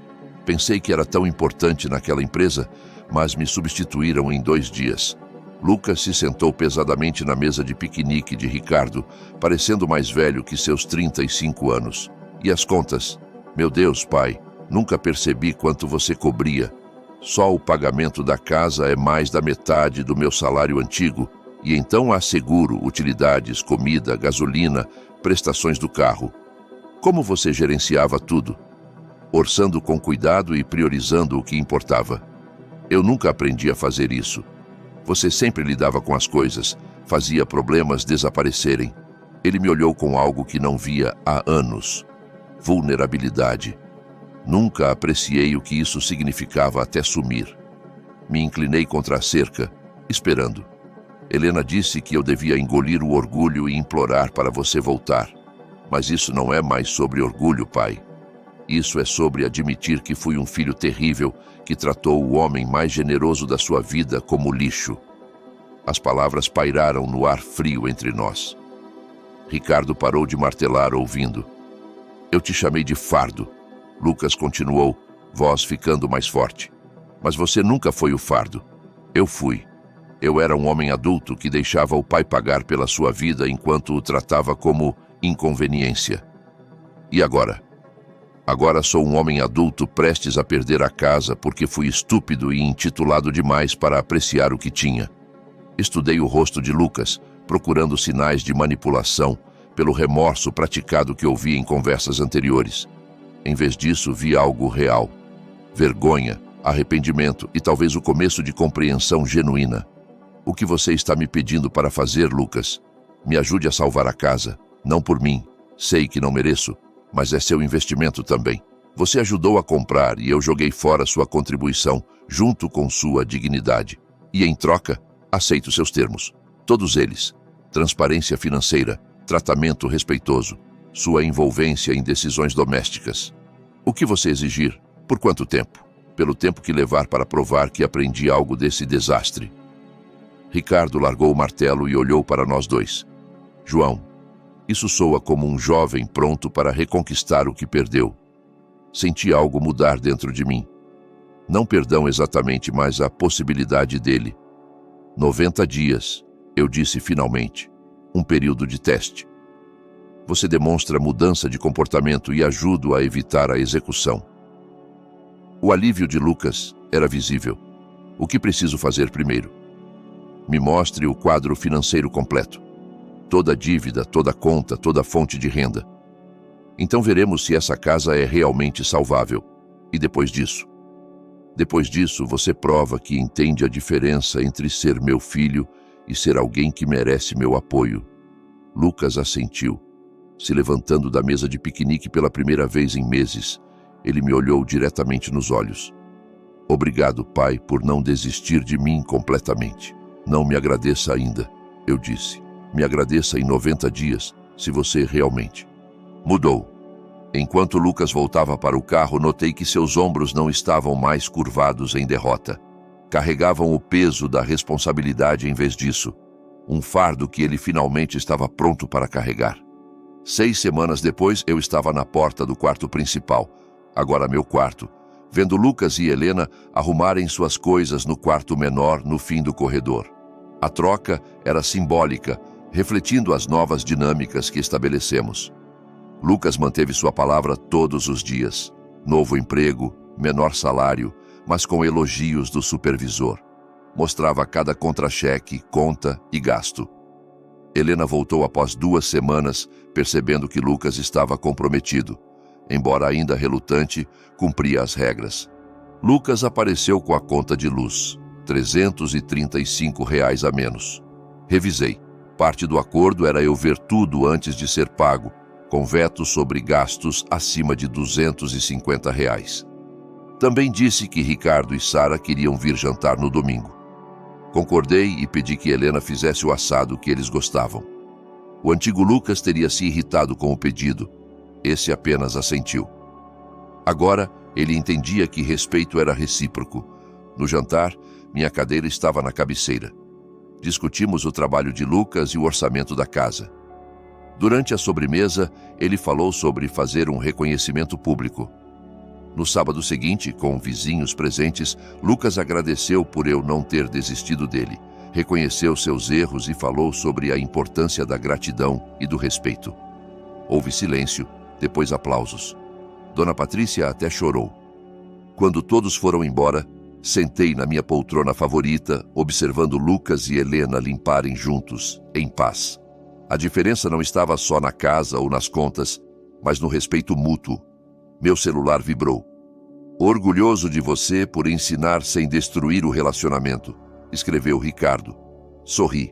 Pensei que era tão importante naquela empresa, mas me substituíram em 2 dias. Lucas se sentou pesadamente na mesa de piquenique de Ricardo, parecendo mais velho que seus 35 anos. E as contas? Meu Deus, pai, nunca percebi quanto você cobria. Só o pagamento da casa é mais da metade do meu salário antigo, e então há seguro, utilidades, comida, gasolina, prestações do carro. Como você gerenciava tudo? Orçando com cuidado e priorizando o que importava. Eu nunca aprendi a fazer isso. Você sempre lidava com as coisas, fazia problemas desaparecerem. Ele me olhou com algo que não via há anos. Vulnerabilidade. Nunca apreciei o que isso significava até sumir. Me inclinei contra a cerca, esperando. Helena disse que eu devia engolir o orgulho e implorar para você voltar. Mas isso não é mais sobre orgulho, pai. Isso é sobre admitir que fui um filho terrível que tratou o homem mais generoso da sua vida como lixo. As palavras pairaram no ar frio entre nós. Ricardo parou de martelar ouvindo. Eu te chamei de fardo. Lucas continuou, voz ficando mais forte. Mas você nunca foi o fardo. Eu fui. Eu era um homem adulto que deixava o pai pagar pela sua vida enquanto o tratava como inconveniência. E agora? Agora sou um homem adulto prestes a perder a casa porque fui estúpido e intitulado demais para apreciar o que tinha. Estudei o rosto de Lucas, procurando sinais de manipulação, pelo remorso praticado que ouvi em conversas anteriores. Em vez disso, vi algo real. Vergonha, arrependimento e talvez o começo de compreensão genuína. O que você está me pedindo para fazer, Lucas? Me ajude a salvar a casa. Não por mim. Sei que não mereço, mas é seu investimento também. Você ajudou a comprar e eu joguei fora sua contribuição, junto com sua dignidade. E em troca, aceito seus termos. Todos eles. Transparência financeira, tratamento respeitoso, sua envolvência em decisões domésticas. O que você exigir? Por quanto tempo? Pelo tempo que levar para provar que aprendi algo desse desastre. Ricardo largou o martelo e olhou para nós dois. João, isso soa como um jovem pronto para reconquistar o que perdeu. Senti algo mudar dentro de mim. Não perdão exatamente, mas a possibilidade dele. 90 dias, eu disse finalmente. Um período de teste. Você demonstra mudança de comportamento e ajuda a evitar a execução. O alívio de Lucas era visível. O que preciso fazer primeiro? Me mostre o quadro financeiro completo. Toda dívida, toda conta, toda fonte de renda. Então veremos se essa casa é realmente salvável. E depois disso? Depois disso, você prova que entende a diferença entre ser meu filho e ser alguém que merece meu apoio. Lucas assentiu, se levantando da mesa de piquenique pela primeira vez em meses. Ele me olhou diretamente nos olhos. Obrigado, pai, por não desistir de mim completamente. Não me agradeça ainda, eu disse. Me agradeça em 90 dias, se você realmente mudou. Enquanto Lucas voltava para o carro, notei que seus ombros não estavam mais curvados em derrota. Carregavam o peso da responsabilidade em vez disso. Um fardo que ele finalmente estava pronto para carregar. 6 semanas depois, eu estava na porta do quarto principal, agora meu quarto, vendo Lucas e Helena arrumarem suas coisas no quarto menor no fim do corredor. A troca era simbólica, refletindo as novas dinâmicas que estabelecemos. Lucas manteve sua palavra todos os dias. Novo emprego, menor salário, mas com elogios do supervisor. Mostrava cada contra-cheque, conta e gasto. Helena voltou após 2 semanas, percebendo que Lucas estava comprometido. Embora ainda relutante, cumpria as regras. Lucas apareceu com a conta de luz, R$ 335 a menos. Revisei. Parte do acordo era eu ver tudo antes de ser pago, com veto sobre gastos acima de R$ 250. Também disse que Ricardo e Sara queriam vir jantar no domingo. Concordei e pedi que Helena fizesse o assado que eles gostavam. O antigo Lucas teria se irritado com o pedido. Esse apenas assentiu. Agora, ele entendia que respeito era recíproco. No jantar, minha cadeira estava na cabeceira. Discutimos o trabalho de Lucas e o orçamento da casa. Durante a sobremesa, ele falou sobre fazer um reconhecimento público. No sábado seguinte, com vizinhos presentes, Lucas agradeceu por eu não ter desistido dele, reconheceu seus erros e falou sobre a importância da gratidão e do respeito. Houve silêncio, depois aplausos. Dona Patrícia até chorou. Quando todos foram embora, sentei na minha poltrona favorita, observando Lucas e Helena limparem juntos, em paz. A diferença não estava só na casa ou nas contas, mas no respeito mútuo. Meu celular vibrou. Orgulhoso de você por ensinar sem destruir o relacionamento, escreveu Ricardo. Sorri.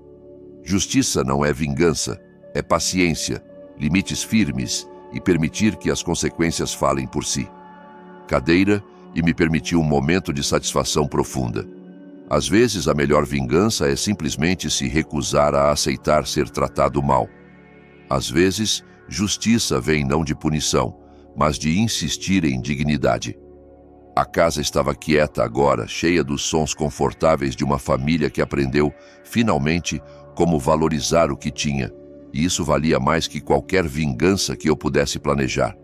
Justiça não é vingança, é paciência, limites firmes e permitir que as consequências falem por si. Cadeira e me permitiu um momento de satisfação profunda. Às vezes, a melhor vingança é simplesmente se recusar a aceitar ser tratado mal. Às vezes, justiça vem não de punição, mas de insistir em dignidade. A casa estava quieta agora, cheia dos sons confortáveis de uma família que aprendeu, finalmente, como valorizar o que tinha, e isso valia mais que qualquer vingança que eu pudesse planejar.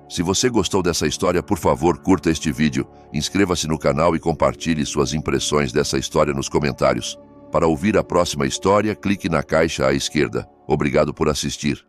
Se você gostou dessa história, por favor, curta este vídeo, inscreva-se no canal e compartilhe suas impressões dessa história nos comentários. Para ouvir a próxima história, clique na caixa à esquerda. Obrigado por assistir.